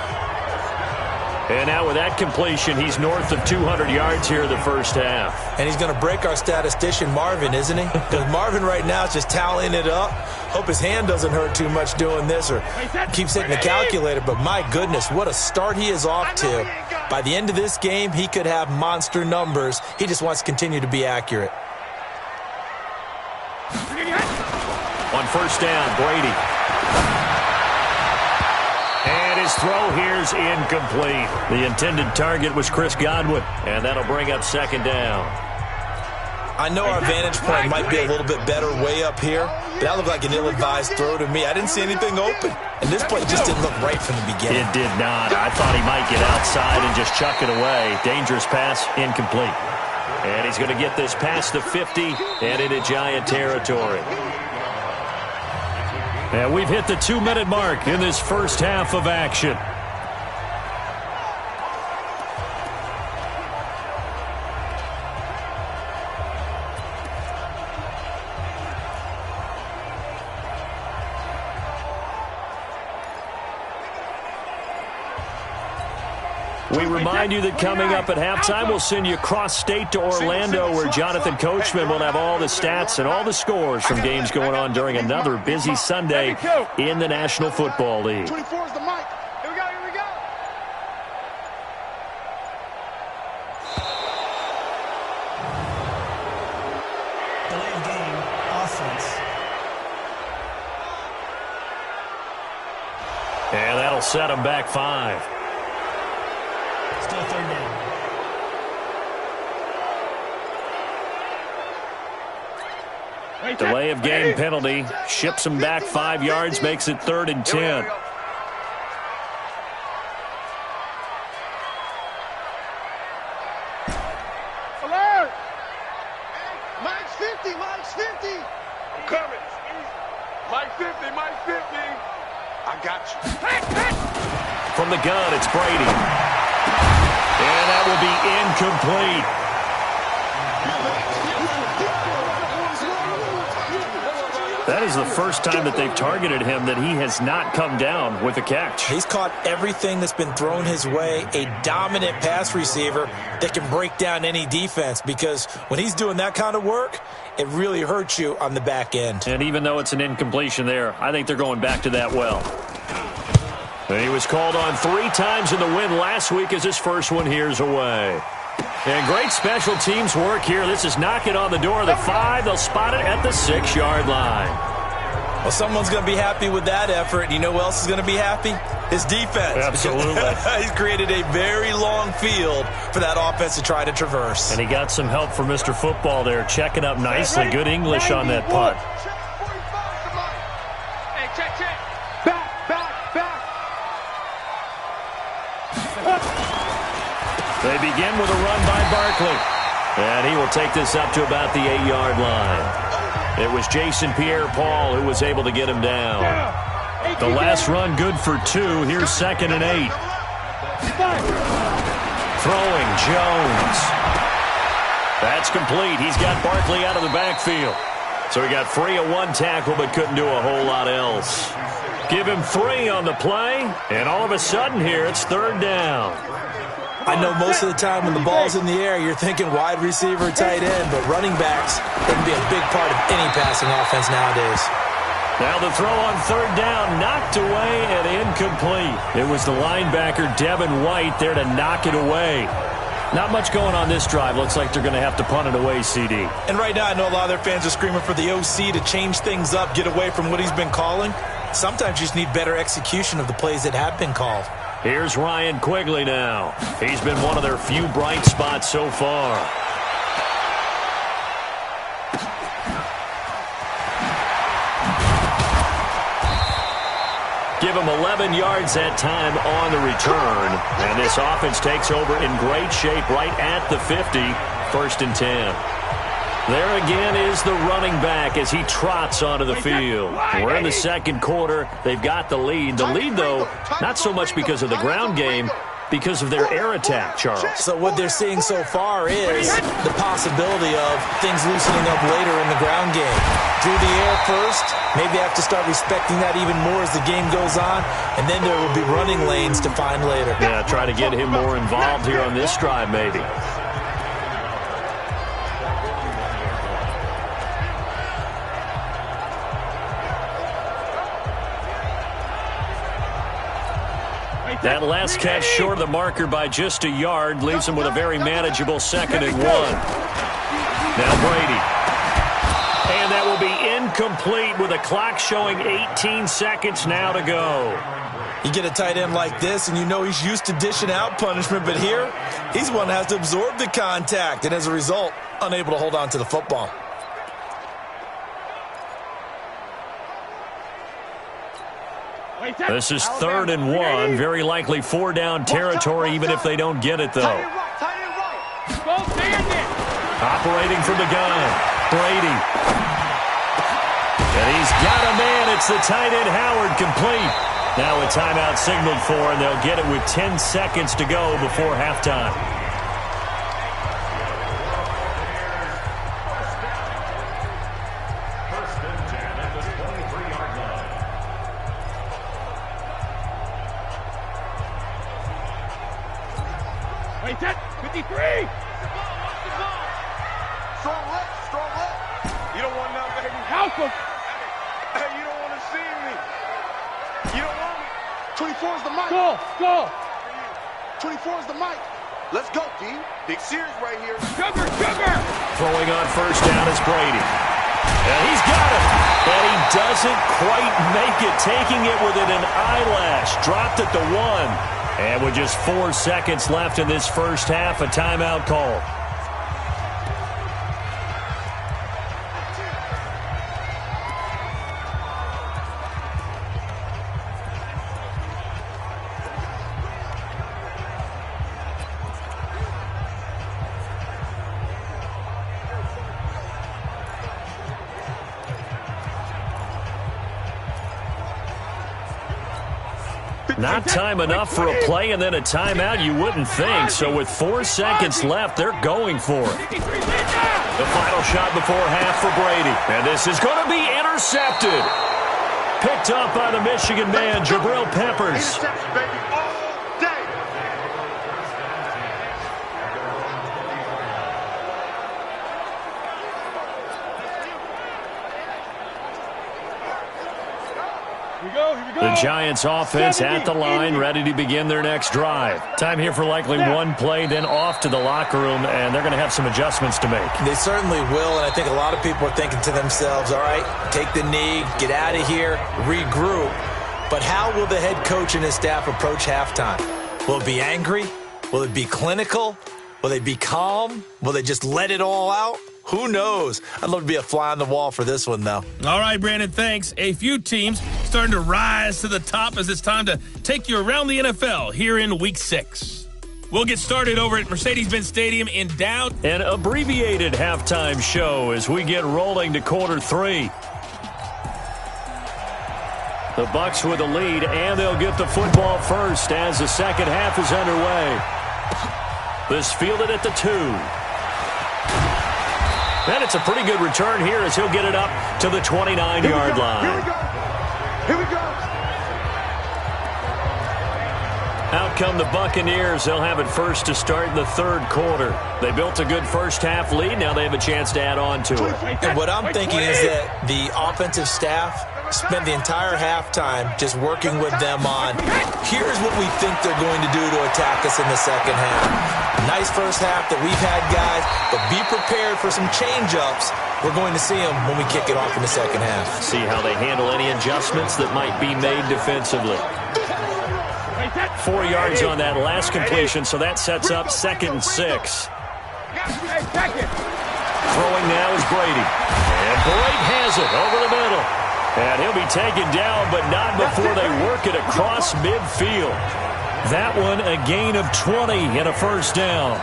And now with that completion, he's north of 200 yards here in the first half. And he's going to break our statistician, Marvin, isn't he? Because Marvin right now is just tallying it up. Hope his hand doesn't hurt too much doing this or keeps hitting the calculator. But my goodness, what a start he is off to. By the end of this game, he could have monster numbers. He just wants to continue to be accurate. On first down, Brady. And his throw here's incomplete. The intended target was Chris Godwin, and that'll bring up 2nd down. I know our vantage point might be a little bit better way up here, but that looked like an ill-advised throw to me. I didn't see anything open, and this play just didn't look right from the beginning. It did not. I thought he might get outside and just chuck it away. Dangerous pass, incomplete. And he's going to get this past the 50 and into Giant territory. And we've hit the 2-minute mark in this first half of action. We remind you that coming up at halftime, we'll send you cross-state to Orlando, where Jonathan Coachman will have all the stats and all the scores from games going on during another busy Sunday in the National Football League. 24 is the mic. Here we go, here we go. Delayed game, offense. And that'll set them back 5. Still 3rd down. Delay of game penalty. Ships them back 5 yards, makes it 3rd and 10. Alert! Mike's 50, Mike's 50. I'm coming. Mike 50, Mike 50. I got you. From the gun, it's Brady. And that will be incomplete. That is the first time that they've targeted him that he has not come down with a catch. He's caught everything that's been thrown his way, a dominant pass receiver that can break down any defense, because when he's doing that kind of work, it really hurts you on the back end. And even though it's an incompletion there, I think they're going back to that well. And he was called on 3 times in the win last week as his first one here's away. And great special teams work here. This is knocking on the door of the 5. They'll spot it at the 6-yard line. Well, someone's going to be happy with that effort. You know who else is going to be happy? His defense. Absolutely. He's created a very long field for that offense to try to traverse. And he got some help from Mr. Football there, checking up nicely. Good English on that punt. Hey, check. Back. They begin with a run by Barkley. And he will take this up to about the 8-yard line. It was Jason Pierre-Paul who was able to get him down. The last run good for 2. Here's 2nd and 8. Throwing Jones. That's complete. He's got Barkley out of the backfield. So he got free of 1 tackle but couldn't do a whole lot else. Give him 3 on the play, and all of a sudden here it's 3rd down. I know most of the time when the ball's in the air, you're thinking wide receiver, tight end, but running backs can be a big part of any passing offense nowadays. Now the throw on 3rd down, knocked away and incomplete. It was the linebacker, Devin White, there to knock it away. Not much going on this drive. Looks like they're going to have to punt it away, CD. And right now I know a lot of their fans are screaming for the OC to change things up, get away from what he's been calling. Sometimes you just need better execution of the plays that have been called. Here's Ryan Quigley now. He's been one of their few bright spots so far. Give him 11 yards that time on the return. And this offense takes over in great shape right at the 50. 1st and 10. There again is the running back as he trots onto the field. We're in the 2nd quarter. They've got the lead. The lead, though, not so much because of the ground game, because of their air attack, Charles. So what they're seeing so far is the possibility of things loosening up later in the ground game. Through the air first, maybe have to start respecting that even more as the game goes on, and then there will be running lanes to find later. Yeah, try to get him more involved here on this drive, maybe. That last catch short of the marker by just a yard leaves him with a very manageable 2nd and 1. Now Brady. And that will be incomplete with the clock showing 18 seconds now to go. You get a tight end like this, and you know he's used to dishing out punishment, but here, he's one that has to absorb the contact, and as a result, unable to hold on to the football. This is 3rd and 1. Very likely 4-down territory, even if they don't get it, though. Operating from the gun, Brady. And he's got a man. It's the tight end, Howard, complete. Now a timeout signaled for, and they'll get it with 10 seconds to go before halftime. Wait, that 53. Strong left. You don't want none, baby. Help him. Hey, you don't want to see me. You don't want me. 24 is the mic. Go. 24 is the mic. Let's go, D. Big series right here. Sugar. Throwing on 1st down is Brady. And he's got it. And he doesn't quite make it, taking it within an eyelash. Dropped at the 1. And with just 4 seconds left in this first half, a timeout call. Not time enough for a play and then a timeout, you wouldn't think. So with 4 seconds left, they're going for it. The final shot before half for Brady. And this is going to be intercepted. Picked up by the Michigan man, Jabril Peppers. Interception, baby, all day. Here we go. The Giants offense at the line, ready to begin their next drive. Time here for likely one play, then off to the locker room, and they're going to have some adjustments to make. They certainly will, and I think a lot of people are thinking to themselves, all right, take the knee, get out of here, regroup. But how will the head coach and his staff approach halftime? Will it be angry? Will it be clinical? Will they be calm? Will they just let it all out? Who knows? I'd love to be a fly on the wall for this one, though. All right, Brandon, thanks. A few teams starting to rise to the top as it's time to take you around the NFL here in Week 6. We'll get started over at Mercedes-Benz Stadium in Dow. An abbreviated halftime show as we get rolling to quarter 3. The Bucs with the lead, and they'll get the football first as the second half is underway. This fielded at the 2. And it's a pretty good return here as he'll get it up to the 29-yard line. Here we go. Here we go. Out come the Buccaneers. They'll have it first to start in the third quarter. They built a good first half lead. Now they have a chance to add on to it. And what I'm thinking is that the offensive staff spent the entire halftime just working with them on, here's what we think they're going to do to attack us in the second half. Nice first half that we've had, guys, but be prepared for some change-ups. We're going to see them when we kick it off in the second half. See how they handle any adjustments that might be made defensively. 4 yards on that last completion, so that sets up 2nd and 6. Throwing now is Brady. And Brady has it over the middle. And he'll be taken down, but not before they work it across midfield. That one a gain of 20 and a first down.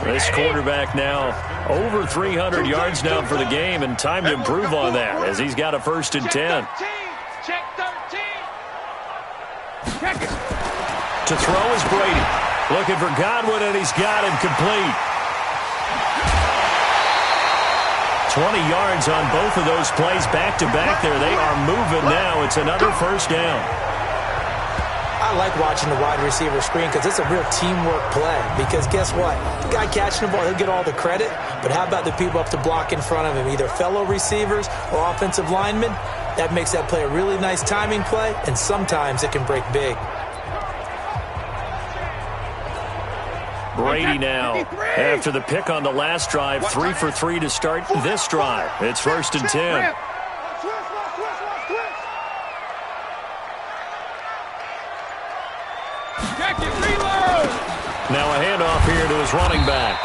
This quarterback now over 300 yards now for the game, and time to improve on that as he's got a 1st and 10. Check 13. Check it. To throw is Brady. Looking for Godwin, and he's got him complete. 20 yards on both of those plays back-to-back there. They are moving now. It's another first down. I like watching the wide receiver screen because it's a real teamwork play. Because guess what? The guy catching the ball, he'll get all the credit. But how about the people up to block in front of him, either fellow receivers or offensive linemen? That makes that play a really nice timing play, and sometimes it can break big. Brady now, after the pick on the last drive, 3 for 3 to start this drive. It's 1st and 10. Now a handoff here to his running back.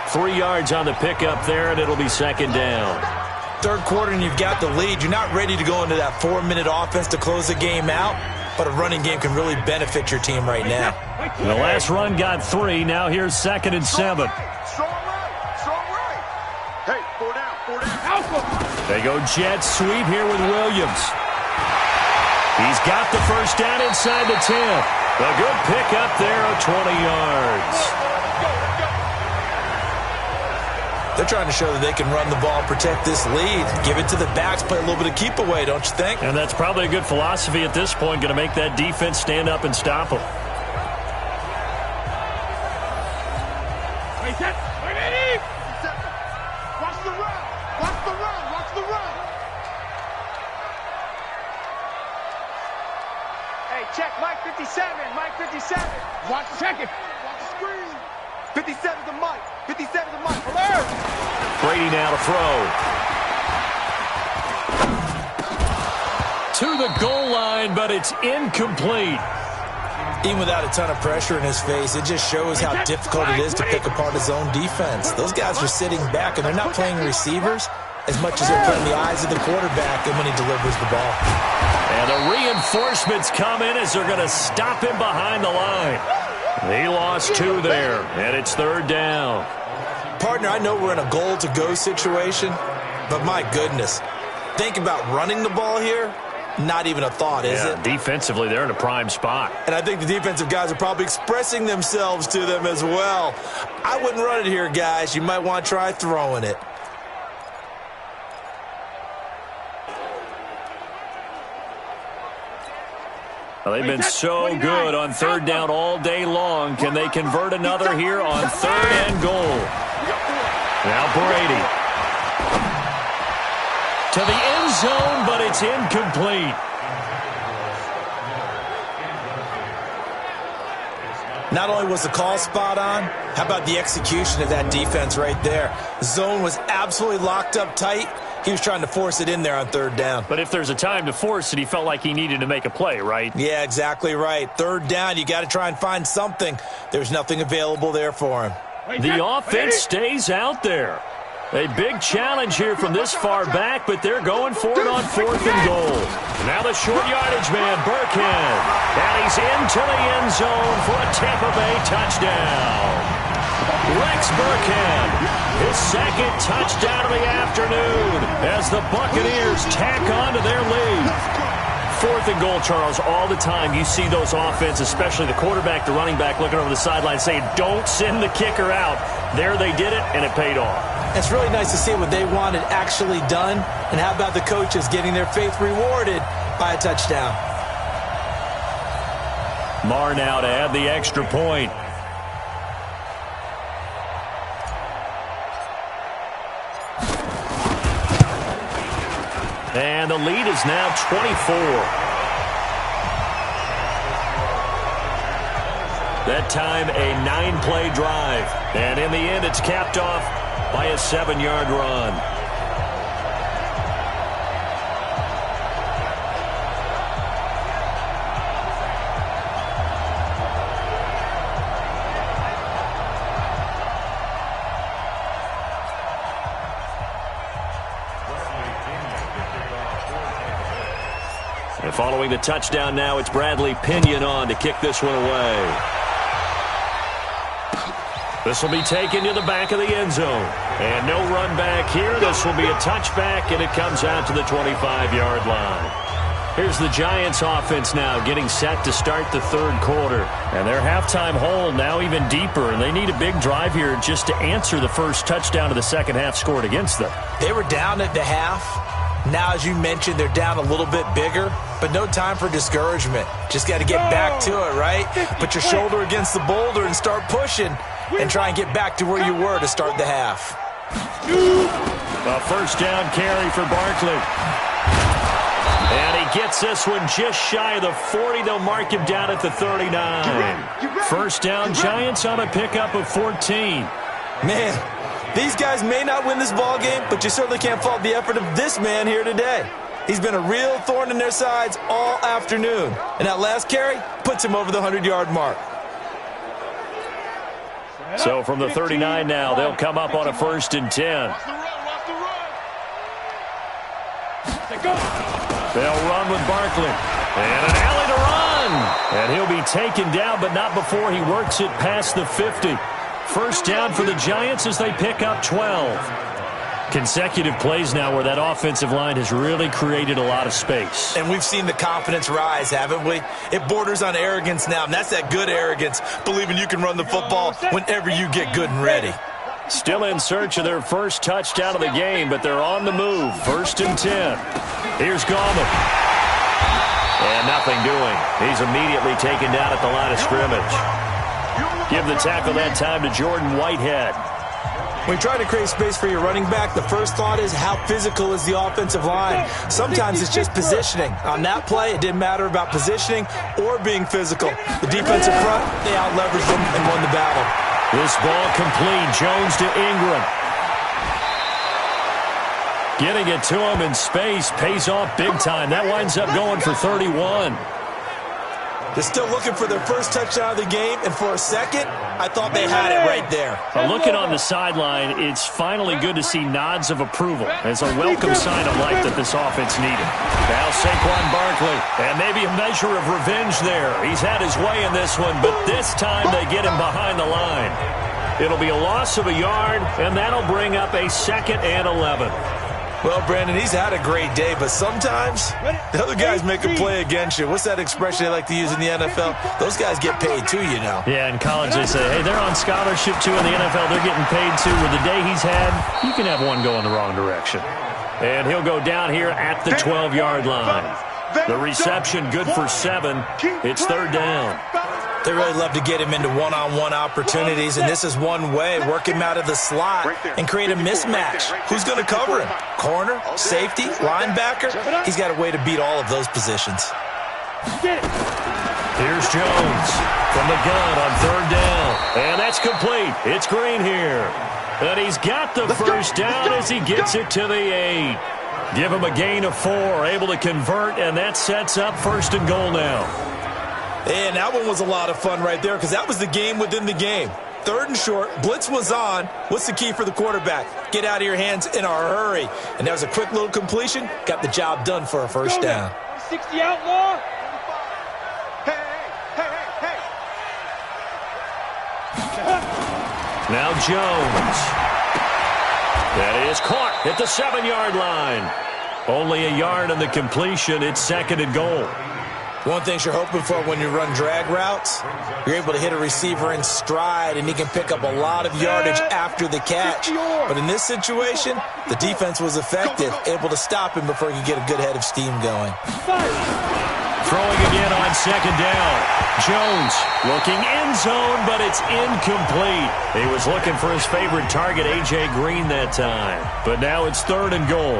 3 yards on the pickup there, and it'll be 2nd down. Third quarter, and you've got the lead. You're not ready to go into that 4-minute offense to close the game out, but a running game can really benefit your team right now. The last run got 3. Now here's 2nd and 7. Strong right. Hey, 4 down. They go jet sweep here with Williams. He's got the first down inside the 10. A good pick up there of 20 yards. They're trying to show that they can run the ball, protect this lead, give it to the backs, play a little bit of keep away, don't you think? And that's probably a good philosophy at this point, going to make that defense stand up and stop them. Watch the run. Watch the run. Watch the run. Hey, check Mike 57. Mike 57. Watch the check it. Watch the screen. 57 to Mike. 57 to Mike. Alert. Brady now to throw. To the goal line, but it's incomplete. Even without a ton of pressure in his face, it just shows how difficult it is to pick apart his own defense. Those guys are sitting back, and they're not playing receivers as much as they're playing the eyes of the quarterback and when he delivers the ball. And the reinforcements come in as they're going to stop him behind the line. He lost 2 there, and it's 3rd down. Partner, I know we're in a goal-to-go situation, but my goodness, think about running the ball here. Not even a thought, is it? Defensively, they're in a prime spot. And I think the defensive guys are probably expressing themselves to them as well. I wouldn't run it here, guys. You might want to try throwing it. Well, they've been so good on 3rd down all day long. Can they convert another here on 3rd and goal? Now Brady. To the end zone, but it's incomplete. Not only was the call spot on, how about the execution of that defense right there? Zone was absolutely locked up tight. He was trying to force it in there on 3rd down. But if there's a time to force it, he felt like he needed to make a play, right? Yeah, exactly right. 3rd down, you got to try and find something. There's nothing available there for him. The offense stays out there. A big challenge here from this far back, but they're going for it on 4th and goal. Now the short yardage man, Burkhead. And he's into the end zone for a Tampa Bay touchdown. Rex Burkhead, his second touchdown of the afternoon as the Buccaneers tack on to their lead. 4th and goal, Charles, all the time you see those offenses, especially the quarterback, the running back, looking over the sideline saying, don't send the kicker out. There they did it, and it paid off. It's really nice to see what they wanted actually done. And how about the coaches getting their faith rewarded by a touchdown? Marr now to add the extra point. And the lead is now 24. That time a 9-play drive. And in the end, it's capped off by a 7-yard run. And following the touchdown now, it's Bradley Pinion on to kick this one away. This will be taken to the back of the end zone. And no run back here. This will be a touchback, and it comes out to the 25-yard line. Here's the Giants offense now getting set to start the 3rd quarter. And their halftime hole now even deeper, and they need a big drive here just to answer the first touchdown of the second half scored against them. They were down at the half. Now, as you mentioned, they're down a little bit bigger, but no time for discouragement. Just got to get back to it, right? Put your shoulder against the boulder and start pushing and try and get back to where you were to start the half. A first down carry for Barkley. And he gets this one just shy of the 40. They'll mark him down at the 39. First down, Giants on a pickup of 14. Man. These guys may not win this ball game, but you certainly can't fault the effort of this man here today. He's been a real thorn in their sides all afternoon. And that last carry puts him over the 100-yard mark. So from the 39 now, they'll come up on a 1st and 10. They'll run with Barkley. And an alley to run. And he'll be taken down, but not before he works it past the 50. First down for the Giants as they pick up 12. Consecutive plays now where that offensive line has really created a lot of space. And we've seen the confidence rise, haven't we? It borders on arrogance now, and that's that good arrogance, believing you can run the football whenever you get good and ready. Still in search of their first touchdown of the game, but they're on the move. 1st and 10. Here's Gallman. And nothing doing. He's immediately taken down at the line of scrimmage. Give the tackle that time to Jordan Whitehead. When you try to create space for your running back, the first thought is how physical is the offensive line. Sometimes it's just positioning. On that play, it didn't matter about positioning or being physical. The defensive front, they out-leveraged them and won the battle. This ball complete. Jones to Ingram. Getting it to him in space pays off big time. That winds up going for 31. They're still looking for their first touchdown of the game, and for a second, I thought they had it right there. Looking on the sideline, it's finally good to see nods of approval. It's a welcome sign of life that this offense needed. Now Saquon Barkley, and maybe a measure of revenge there. He's had his way in this one, but this time they get him behind the line. It'll be a loss of a yard, and that'll bring up a 2nd and 11. Well, Brandon, he's had a great day, but sometimes the other guys make a play against you. What's that expression they like to use in the NFL? Those guys get paid too, you know. Yeah, in college they say, hey, they're on scholarship too. In the NFL, they're getting paid too. With the day he's had, you can have one go in the wrong direction. And he'll go down here at the 12-yard line. The reception good for 7. It's 3rd down. They really love to get him into one-on-one opportunities, and this is one way. Work him out of the slot and create a mismatch. Who's going to cover him? Corner, safety, linebacker? He's got a way to beat all of those positions. Here's Jones from the gun on 3rd down. And that's complete. It's Green here. And he's got the first down as he gets it to the 8. Give him a gain of 4, able to convert, and that sets up 1st and goal now. And that one was a lot of fun right there because that was the game within the game. 3rd and short. Blitz was on. What's the key for the quarterback? Get out of your hands in a hurry. And that was a quick little completion. Got the job done for a first down. 60 outlaw. Now Jones. That is caught at the 7-yard line. Only a yard on the completion. It's 2nd and goal. One thing you're hoping for when you run drag routes, you're able to hit a receiver in stride, and he can pick up a lot of yardage after the catch. But in this situation, the defense was effective, able to stop him before he could get a good head of steam going. Throwing again on 2nd down. Jones looking end zone, but it's incomplete. He was looking for his favorite target, A.J. Green, that time. But now it's 3rd and goal.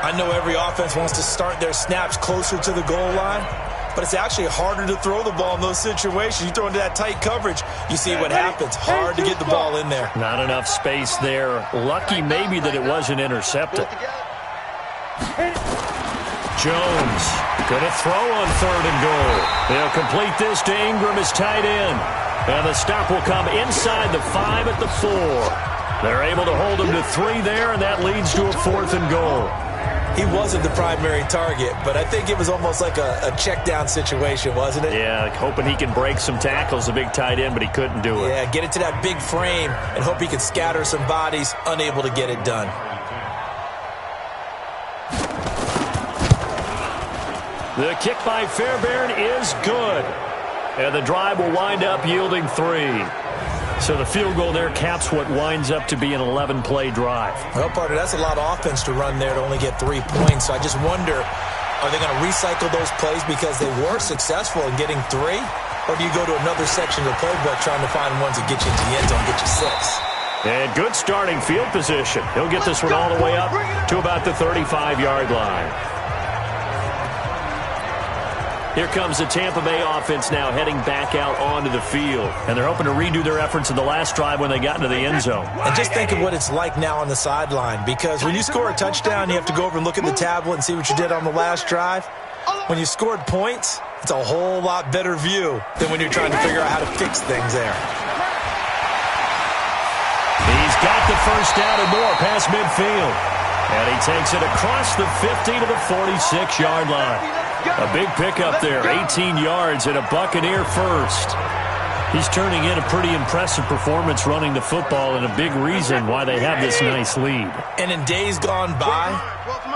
I know every offense wants to start their snaps closer to the goal line, but it's actually harder to throw the ball in those situations. You throw into that tight coverage, you see what happens. Hard to get the ball in there. Not enough space there. Lucky maybe that it wasn't intercepted. Jones going to throw on 3rd and goal. They'll complete this to Ingram as tight end. And the stop will come inside the 5 at the 4. They're able to hold him to 3 there, and that leads to a 4th and goal. He wasn't the primary target, but I think it was almost like a check down situation, wasn't it? Yeah, hoping he can break some tackles, a big tight end, but he couldn't do it. Yeah, get it to that big frame and hope he can scatter some bodies, unable to get it done. The kick by Fairbairn is good. And the drive will wind up yielding 3. So the field goal there caps what winds up to be an 11-play drive. Well, partner, that's a lot of offense to run there to only get 3 points. So I just wonder, are they going to recycle those plays because they were successful in getting 3? Or do you go to another section of the playbook trying to find ones that get you into the end zone, get you 6? And good starting field position. He'll get this one all the way up to about the 35-yard line. Here comes the Tampa Bay offense now heading back out onto the field. And they're hoping to redo their efforts in the last drive when they got into the end zone. And just think of what it's like now on the sideline, because when you score a touchdown, you have to go over and look at the tablet and see what you did on the last drive. When you scored points, it's a whole lot better view than when you're trying to figure out how to fix things there. He's got the first down and more past midfield. And he takes it across the 50 to the 46-yard line. A big pickup there, 18 yards and a Buccaneer first. He's turning in a pretty impressive performance running the football, and a big reason why they have this nice lead. And in days gone by,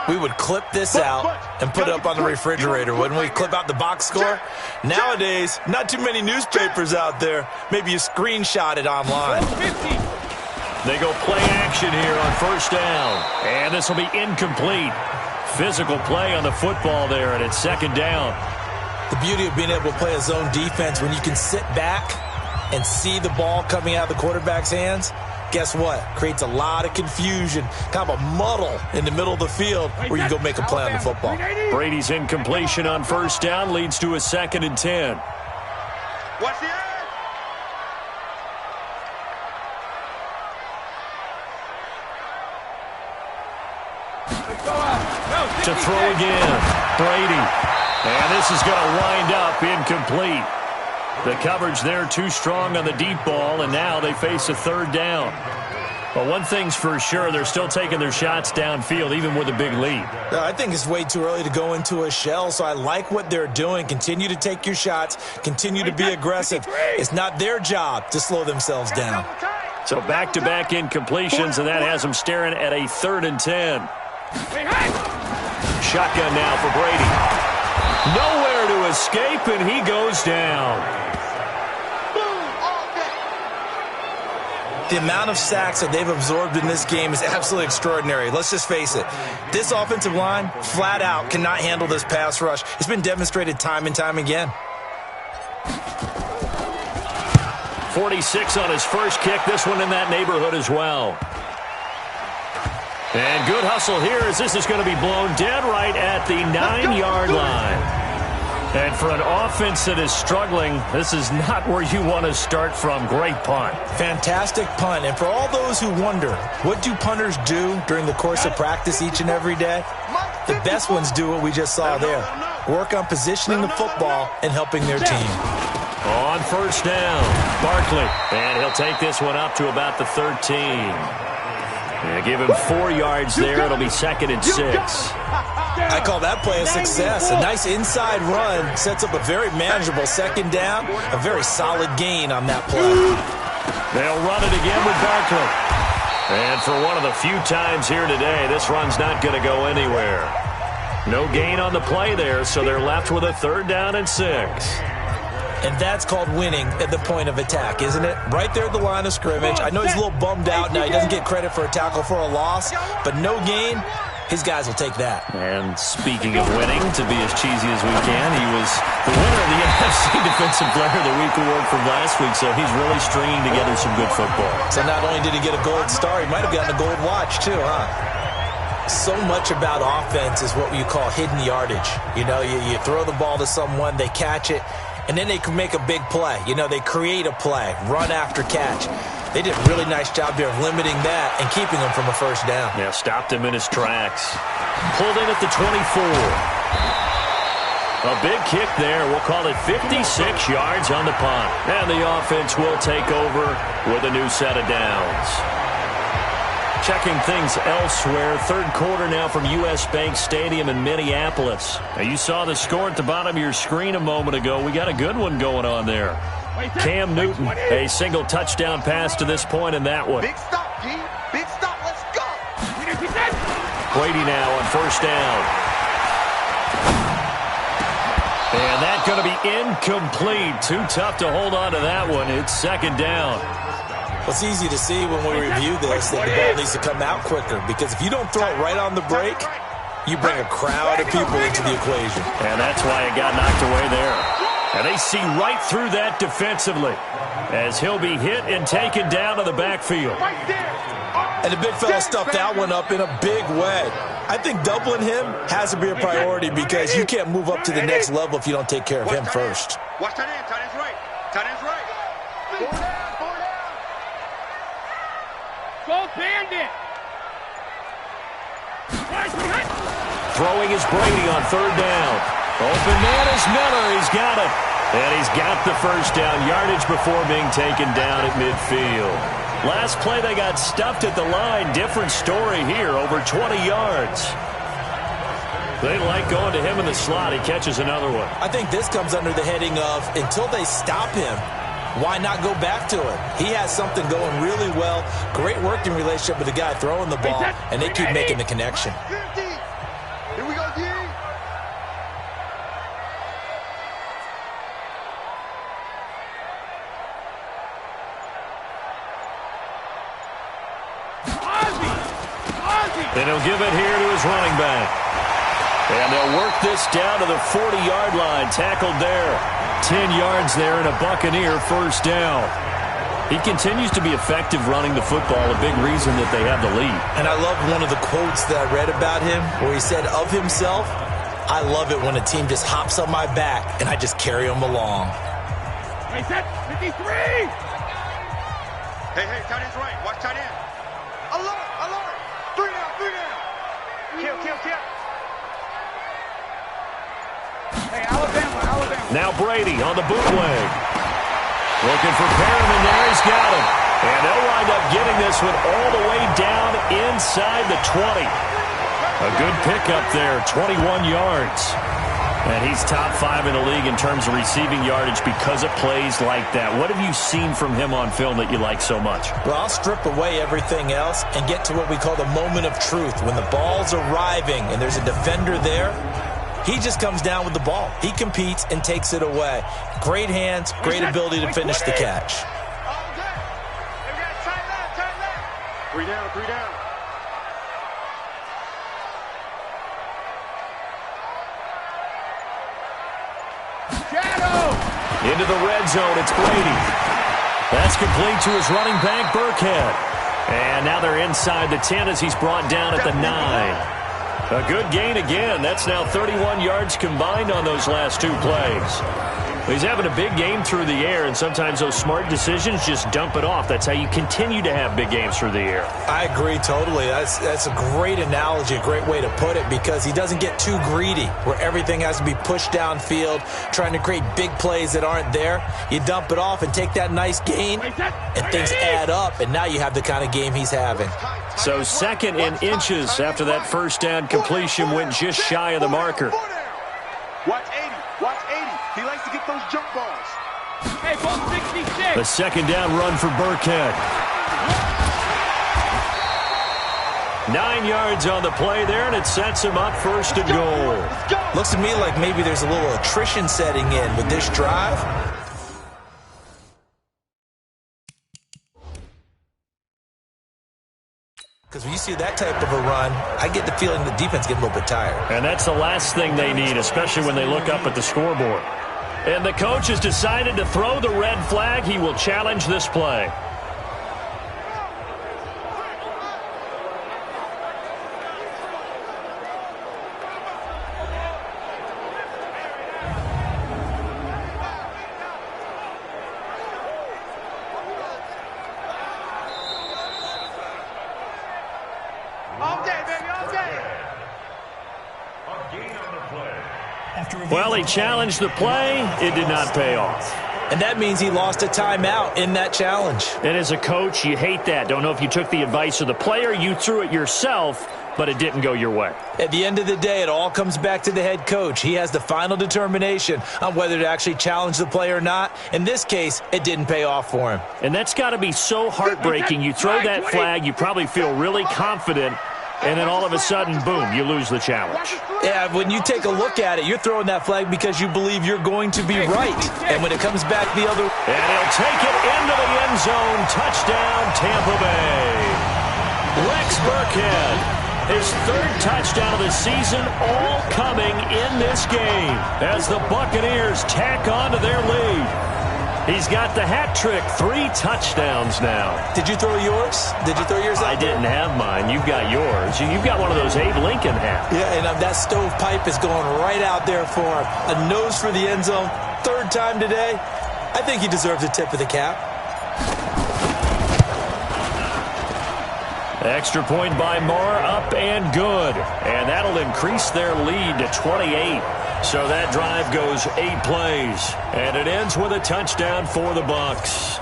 we would clip this out and put it up on the refrigerator, wouldn't we? Clip out the box score. Nowadays, not too many newspapers out there. Maybe you screenshot it online. They go play action here on first down. And this will be incomplete. Physical play on the football there, and it's 2nd down. The beauty of being able to play a zone defense, when you can sit back and see the ball coming out of the quarterback's hands, guess what? Creates a lot of confusion, kind of a muddle in the middle of the field where you go make a play on the football. Brady's incompletion on first down leads to a 2nd and 10. Watch the edge. To throw again, Brady. And this is going to wind up incomplete. The coverage there too strong on the deep ball, and now they face a 3rd down. But one thing's for sure, they're still taking their shots downfield, even with a big lead. I think it's way too early to go into a shell, so I like what they're doing. Continue to take your shots. Continue to be aggressive. It's not their job to slow themselves down. So back-to-back incompletions, and that has them staring at a 3rd and 10. Shotgun now for Brady. Nowhere to escape, and he goes down. The amount of sacks that they've absorbed in this game is absolutely extraordinary. Let's just face it. This offensive line, flat out, cannot handle this pass rush. It's been demonstrated time and time again. 46 on his first kick. This one in that neighborhood as well. And good hustle here as this is going to be blown dead right at the 9-yard line. And for an offense that is struggling, this is not where you want to start from. Great punt. Fantastic punt. And for all those who wonder, what do punters do during the course of practice each and every day? The best ones do what we just saw there. Work on positioning the football and helping their team. On first down, Barkley. And he'll take this one up to about the 13. Yeah, give him 4 yards there. It'll be 2nd and 6. I call that play a success. A nice inside run sets up a very manageable 2nd down. A very solid gain on that play. They'll run it again with Barkley. And for one of the few times here today, this run's not going to go anywhere. No gain on the play there, so they're left with a 3rd down and 6. And that's called winning at the point of attack, isn't it? Right there at the line of scrimmage. I know he's a little bummed out now. He doesn't get credit for a tackle for a loss, but no gain, his guys will take that. And speaking of winning, to be as cheesy as we can, he was the winner of the NFC Defensive Player of the Week award from last week, so he's really stringing together some good football. So not only did he get a gold star, he might have gotten a gold watch too, huh? So much about offense is what you call hidden yardage. You know, you throw the ball to someone, they catch it, and then they can make a big play. You know, they create a play, run after catch. They did a really nice job here of limiting that and keeping him from a 1st down. Yeah, stopped him in his tracks. Pulled in at the 24. A big kick there. We'll call it 56 yards on the punt. And the offense will take over with a new set of downs. Checking things elsewhere. 3rd quarter now from U.S. Bank Stadium in Minneapolis. Now, you saw the score at the bottom of your screen a moment ago. We got a good one going on there. Cam Newton, a single touchdown pass to this point in that one. Big stop, G. Big stop. Let's go. Brady now on 1st down. And that's going to be incomplete. Too tough to hold on to that one. It's 2nd down. It's easy to see when we review this that the ball needs to come out quicker, because if you don't throw it right on the break, you bring a crowd of people into the equation. And that's why it got knocked away there. And they see right through that defensively as he'll be hit and taken down to the backfield. And the big fella stuffed that one up in a big way. I think doubling him has to be a priority, because you can't move up to the next level if you don't take care of him first. Watch tight end. Tight end's right. Tight end's right. Go down. Go Bandit! Throwing is Brady on 3rd down. Open man is Miller. He's got it. And he's got the 1st down. Yardage before being taken down at midfield. Last play they got stuffed at the line. Different story here. Over 20 yards. They like going to him in the slot. He catches another one. I think this comes under the heading of, until they stop him, why not go back to him? He has something going really well. Great working relationship with the guy throwing the ball, and they keep making the connection. Here we go, D. And he'll give it here to his running back. And they'll work this down to the 40-yard line. Tackled there. 10 yards there and a Buccaneer 1st down. He continues to be effective running the football, a big reason that they have the lead. And I love one of the quotes that I read about him where he said of himself, I love it when a team just hops on my back and I just carry them along. Hey, set 53! Hey, tight end's right. Watch tight end. Alert. 3 down. Kill. Hey, Alabama. Now Brady on the bootleg. Looking for Perriman there. He's got him. And they'll wind up getting this one all the way down inside the 20. A good pickup there, 21 yards. And he's top 5 in the league in terms of receiving yardage because of plays like that. What have you seen from him on film that you like so much? Well, I'll strip away everything else and get to what we call the moment of truth. When the ball's arriving and there's a defender there, he just comes down with the ball. He competes and takes it away. Great hands, great ability to finish the catch. All day. We got tight left. 3 down. Shadow! Into the red zone, it's Brady. That's complete to his running back, Burkhead. And now they're inside the 10 as he's brought down at the 9. A good gain again. That's now 31 yards combined on those last 2 plays. He's having a big game through the air, and sometimes those smart decisions just dump it off. That's how you continue to have big games through the air. I agree totally. That's a great analogy, a great way to put it, because he doesn't get too greedy where everything has to be pushed downfield, trying to create big plays that aren't there. You dump it off and take that nice gain, and things add up, and now you have the kind of game he's having. So 2nd and inches after that first down completion went just shy of the marker. Watch 80. Watch 80. He likes to get those jump balls. Hey, ball 66. The 2nd down run for Burkhead. 9 yards on the play there, and it sets him up 1st and goal. Looks to me like maybe there's a little attrition setting in with this drive. Because when you see that type of a run, I get the feeling the defense gets a little bit tired. And that's the last thing they need, especially when they look up at the scoreboard. And the coach has decided to throw the red flag. He will challenge this play. Well, he challenged the play. It did not pay off. And that means he lost a timeout in that challenge. And as a coach, you hate that. Don't know if you took the advice of the player, you threw it yourself, but it didn't go your way. At the end of the day, it all comes back to the head coach. He has the final determination on whether to actually challenge the play or not. In this case, it didn't pay off for him. And that's got to be so heartbreaking. You throw that flag, you probably feel really confident, and then all of a sudden, boom, you lose the challenge. Yeah, when you take a look at it, you're throwing that flag because you believe you're going to be right. And when it comes back the other... And he'll take it into the end zone. Touchdown, Tampa Bay. Rex Burkhead, his 3rd touchdown of the season, all coming in this game as the Buccaneers tack on to their lead. He's got the hat trick, 3 touchdowns now. Did you throw yours? Did you throw yours out? I didn't have mine. You've got yours. You've got one of those Abe Lincoln hats. Yeah, and that stovepipe is going right out there for him. A nose for the end zone. 3rd time today. I think he deserves a tip of the cap. Extra point by Moore, up and good. And that'll increase their lead to 28. So that drive goes 8 plays. And it ends with a touchdown for the Bucs.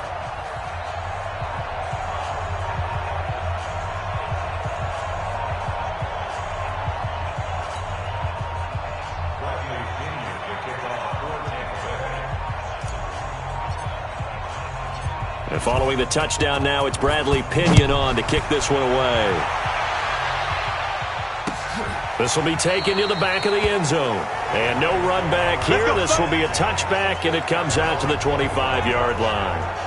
And following the touchdown now, it's Bradley Pinion on to kick this one away. This will be taken to the back of the end zone. And no run back here. This will be a touchback, and it comes out to the 25-yard line.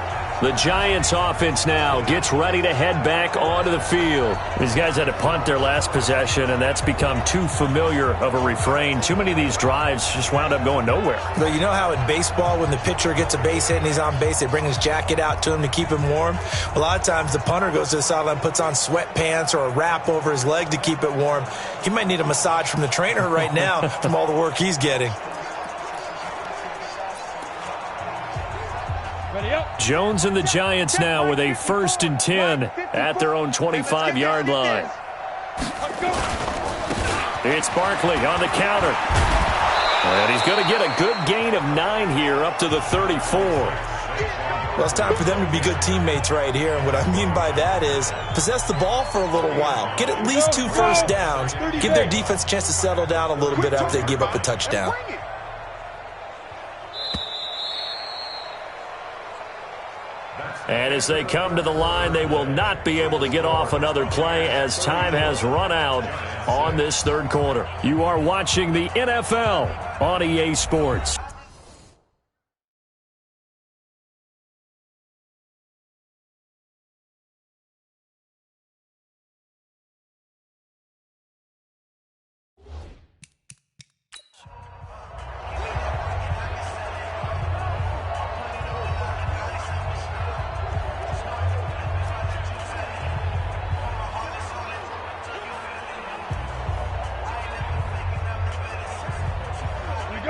The Giants offense now gets ready to head back onto the field. These guys had to punt their last possession, and that's become too familiar of a refrain. Too many of these drives just wound up going nowhere. But you know how in baseball, when the pitcher gets a base hit and he's on base, they bring his jacket out to him to keep him warm? A lot of times the punter goes to the sideline, puts on sweatpants or a wrap over his leg to keep it warm. He might need a massage from the trainer right now from all the work he's getting. Jones and the Giants now with a 1st and 10 at their own 25-yard line. It's Barkley on the counter. And he's going to get a good gain of 9 here up to the 34. Well, it's time for them to be good teammates right here. And what I mean by that is possess the ball for a little while. Get at least 2 first downs. Give their defense a chance to settle down a little bit after they give up a touchdown. And as they come to the line, they will not be able to get off another play as time has run out on this 3rd quarter. You are watching the NFL on EA Sports.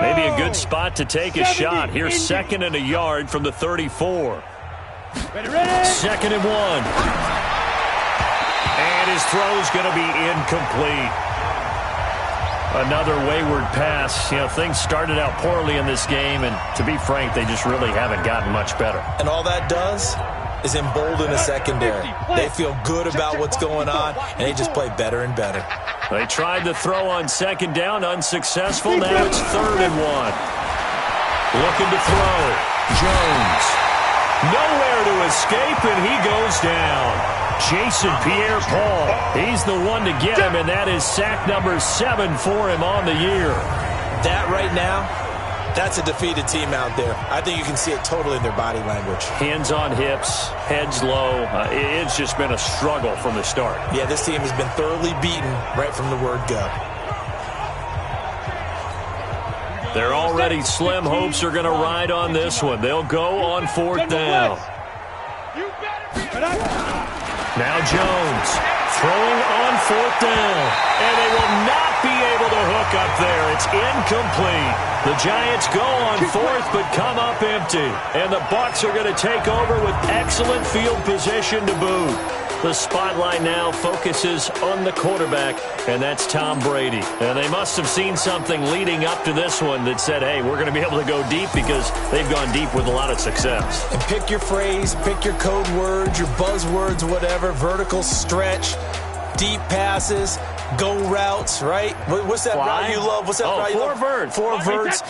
Maybe a good spot to take a shot. Here's 2nd and a yard from the 34. Second and 1. And his throw's going to be incomplete. Another wayward pass. You know, things started out poorly in this game, and to be frank, they just really haven't gotten much better. And all that does is embolden the secondary. They feel good about what's going on, and they just play better and better. They tried to throw on 2nd down, unsuccessful. Now it's 3rd and 1. Looking to throw. Jones. Nowhere to escape, and he goes down. Jason Pierre-Paul. He's the one to get him, and that is sack number 7 for him on the year. That right now, that's a defeated team out there. I think you can see it totally in their body language. Hands on hips, heads low. It's just been a struggle from the start. Yeah, this team has been thoroughly beaten right from the word go. They're already slim hopes are going to ride on this one. They'll go on 4th down. Now Jones throwing on 4th down. And they will not be able to hook up there. It's incomplete. The Giants go on 4th but come up empty. And the Bucs are going to take over with excellent field position to boot. The spotlight now focuses on the quarterback, and that's Tom Brady. And they must have seen something leading up to this one that said, hey, we're going to be able to go deep because they've gone deep with a lot of success. And pick your phrase, pick your code words, your buzzwords, whatever, vertical stretch, deep passes, go routes, right? What's that route you love? What's that route you love? 4 verts. 4 verts.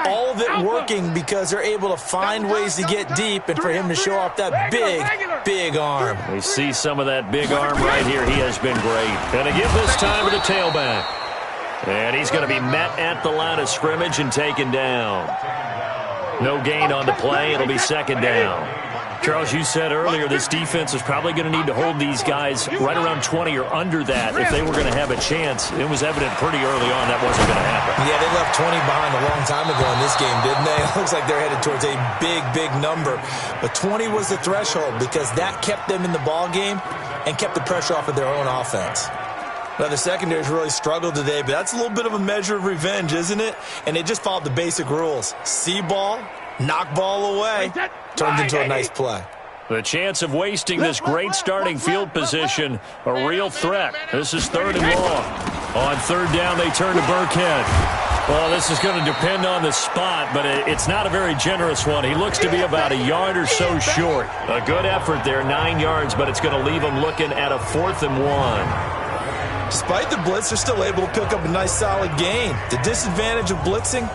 All of it working because they're able to find ways to get deep and for him to show off that big arm. We see some of that big arm right here. He has been great. Going to give this time to the tailback. And he's going to be met at the line of scrimmage and taken down. No gain on the play. It'll be 2nd down. Charles, you said earlier this defense is probably going to need to hold these guys right around 20 or under that if they were going to have a chance. It was evident pretty early on that wasn't going to happen. Yeah, they left 20 behind a long time ago in this game, didn't they? It looks like they're headed towards a big number. But 20 was the threshold because that kept them in the ball game and kept the pressure off of their own offense. Now, the secondary's really struggled today, but that's a little bit of a measure of revenge, isn't it? And they just followed the basic rules. See ball, knock ball away, turned into a nice play. The chance of wasting this great starting field position, a real threat. This is 3rd and long. On 3rd down, they turn to Burkhead. Well, this is going to depend on the spot, but it's not a very generous one. He looks to be about a yard or so short. A good effort there, 9 yards, but it's going to leave him looking at a 4th and 1. Despite the blitz, they're still able to pick up a nice solid gain. The disadvantage of blitzing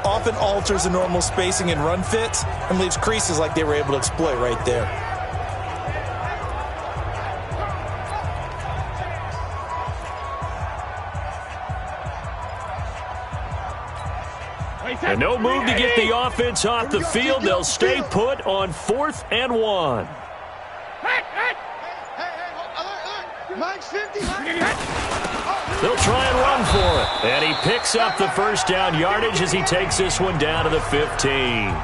often alters the normal spacing and run fits and leaves creases like they were able to exploit right there. And no move to get the offense off the field. They'll stay put on 4th and 1. They'll try and run for it. And he picks up the 1st down yardage as he takes this one down to the 15.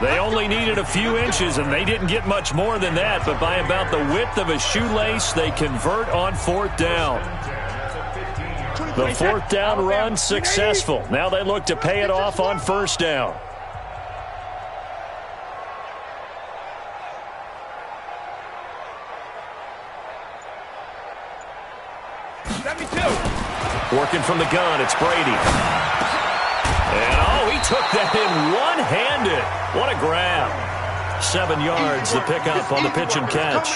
They only needed a few inches, and they didn't get much more than that. But by about the width of a shoelace, they convert on 4th down. The 4th down run successful. Now they look to pay it off on 1st down. Working from the gun, it's Brady. And, he took that in one-handed. What a grab. 7 yards, the pickup on the pitch and catch.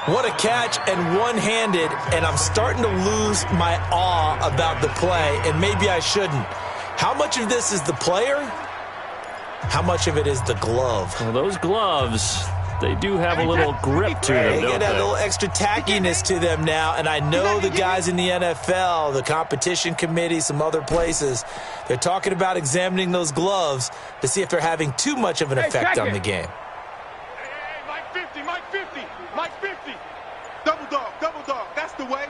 What a catch and one-handed, and I'm starting to lose my awe about the play, and maybe I shouldn't. How much of this is the player? How much of it is the glove? Well, those gloves, they do have a little grip to them, They don't get they? a little extra tackiness to them now, and I know the guys in the NFL, the competition committee, some other places, they're talking about examining those gloves to see if they're having too much of an effect on the game. Hey, Mike 50, Mike 50, Mike 50. Double dog, that's the way.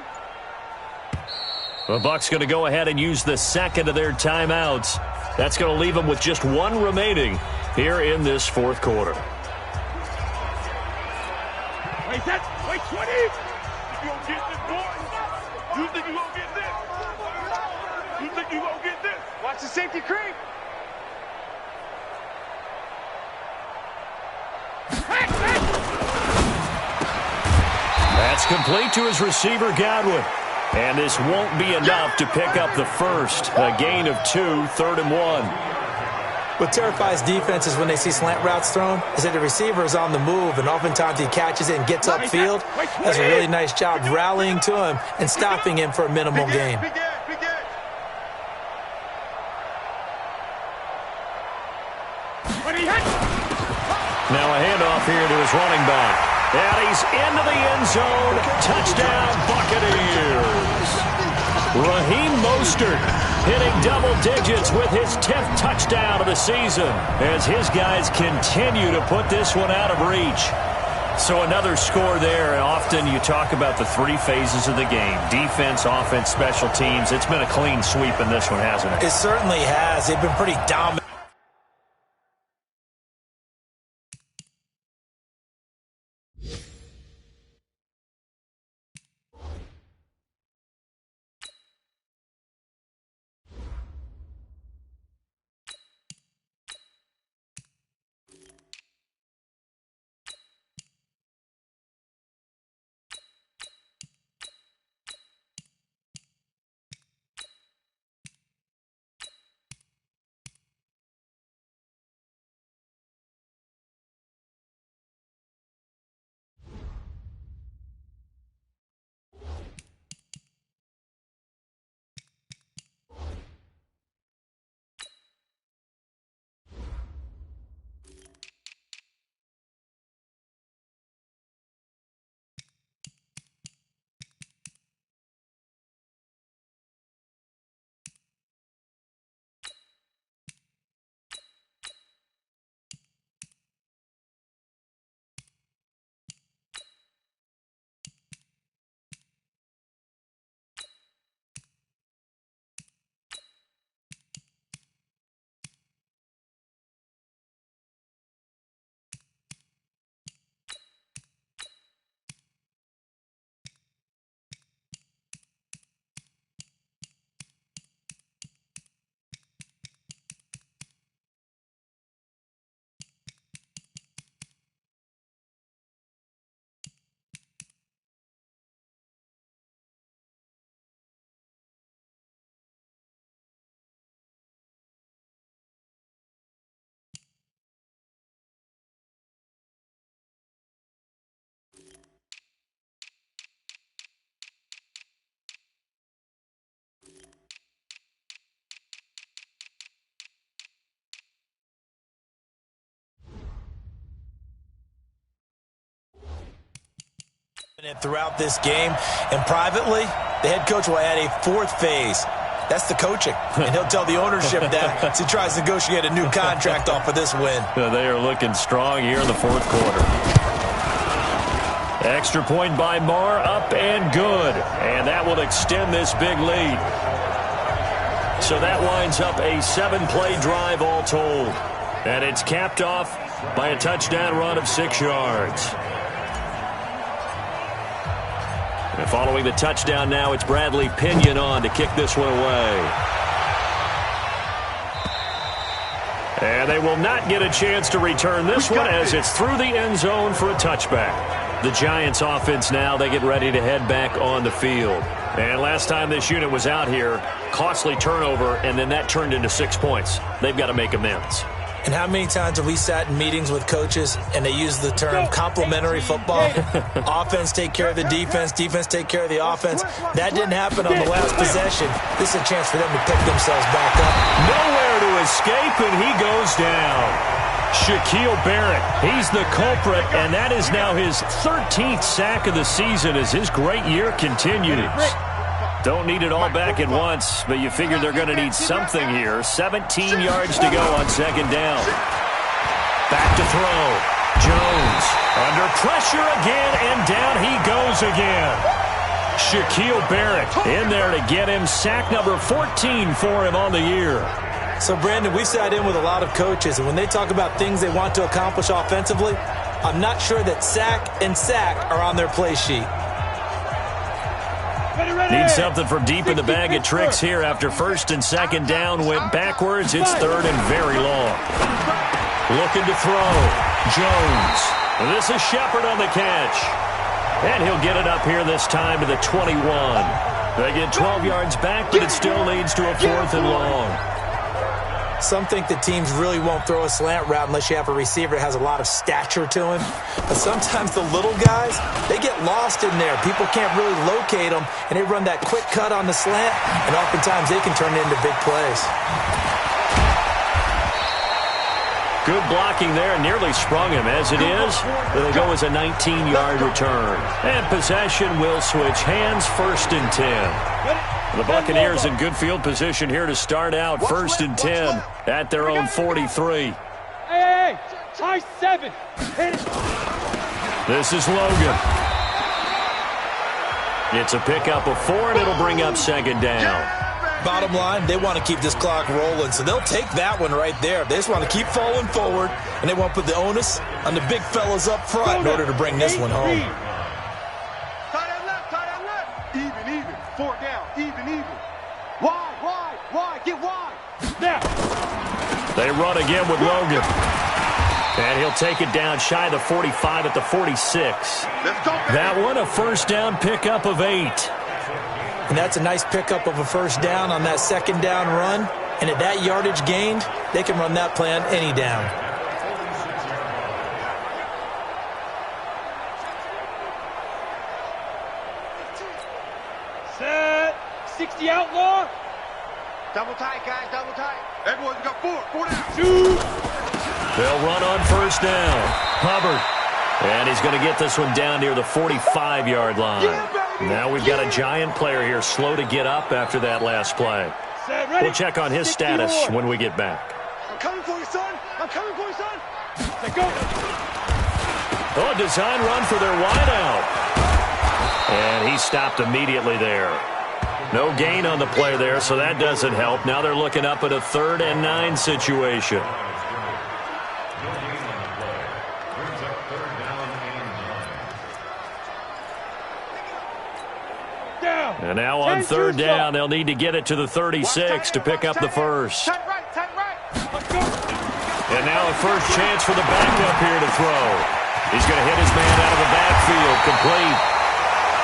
The Bucs going to go ahead and use the 2nd of their timeouts. That's going to leave them with just 1 remaining here in this 4th quarter. Wait, 20. You gonna get this, boy? You think you gonna get this? You think you gonna get this? Watch the safety creep. It's complete to his receiver, Godwin. And this won't be enough to pick up the first. A gain of 2, 3rd and 1. What terrifies defenses when they see slant routes thrown is that the receiver is on the move, and oftentimes he catches it and gets upfield. Does a really nice job rallying to him and stopping him for a minimal gain. Now a handoff here to his running back. And he's into the end zone. Touchdown, Buccaneers. Raheem Mostert hitting double digits with his 10th touchdown of the season as his guys continue to put this one out of reach. So another score there. Often you talk about the 3 phases of the game: defense, offense, special teams. It's been a clean sweep in this one, hasn't it? It certainly has. They've been pretty dominant. Throughout this game, and privately, the head coach will add a 4th phase. That's the coaching, and he'll tell the ownership that as he tries to negotiate a new contract off of this win. They are looking strong here in the 4th quarter. Extra point by Marr, up and good, and that will extend this big lead. So that winds up a 7-play drive all told, and it's capped off by a touchdown run of 6 yards. And following the touchdown now, it's Bradley Pinion on to kick this one away. And they will not get a chance to return this one as it's through the end zone for a touchback. The Giants offense now, they get ready to head back on the field. And last time this unit was out here, costly turnover, and then that turned into 6 points. They've got to make amends. And how many times have we sat in meetings with coaches and they use the term complementary football? Offense take care of the defense, defense take care of the offense. That didn't happen on the last possession. This is a chance for them to pick themselves back up. Nowhere to escape, and he goes down. Shaquille Barrett, he's the culprit, and that is now his 13th sack of the season as his great year continues. Don't need it all back at once, but you figure they're going to need something here. 17 yards to go on 2nd down. Back to throw. Jones under pressure again, and down he goes again. Shaquille Barrett in there to get him sack number 14 for him on the year. So, Brandon, we sat in with a lot of coaches, and when they talk about things they want to accomplish offensively, I'm not sure that sack and sack are on their play sheet. Need something from deep in the bag of tricks here after 1st and 2nd down went backwards. It's 3rd and very long. Looking to throw. Jones. This is Shepard on the catch. And he'll get it up here this time to the 21. They get 12 yards back, but it still leads to a 4th and long. Some think the teams really won't throw a slant route unless you have a receiver that has a lot of stature to him. But sometimes the little guys, they get lost in there. People can't really locate them, and they run that quick cut on the slant, and oftentimes they can turn it into big plays. Good blocking there, nearly sprung him. As it is, it'll go as a 19-yard return. And possession will switch hands, 1st and 10. The Buccaneers in good field position here to start out, 1st and 10 at their own 43. Hey, tie 7. This is Logan. It's a pickup of 4, and it'll bring up 2nd down. Bottom line, they want to keep this clock rolling, so they'll take that one right there. They just want to keep falling forward, and they want to put the onus on the big fellas up front in order to bring this one home. Tie that left. Even. 4 down. Even. Wide. Get wide. Now. They run again with Logan. And he'll take it down shy of the 45 at the 46. That one, a 1st down pickup of 8. And that's a nice pickup of a 1st down on that 2nd down run. And at that yardage gained, they can run that play on any down. Set. 60 outlaw. Double tight, guys. Double tight. Everyone's got 4 down. 2. They'll run on 1st down. Hubbard. And he's going to get this one down near the 45-yard line. Now we've got a giant player here slow to get up after that last play. We'll check on his status when we get back. I'm coming for you, son. Let go. Oh, design run for their wideout. And he stopped immediately there. No gain on the play there, so that doesn't help. Now they're looking up at a 3rd and 9 situation. And now on 3rd down, they'll need to get it to the 36 to pick up the 1st. And now a first chance for the backup here to throw. He's going to hit his man out of the backfield, complete.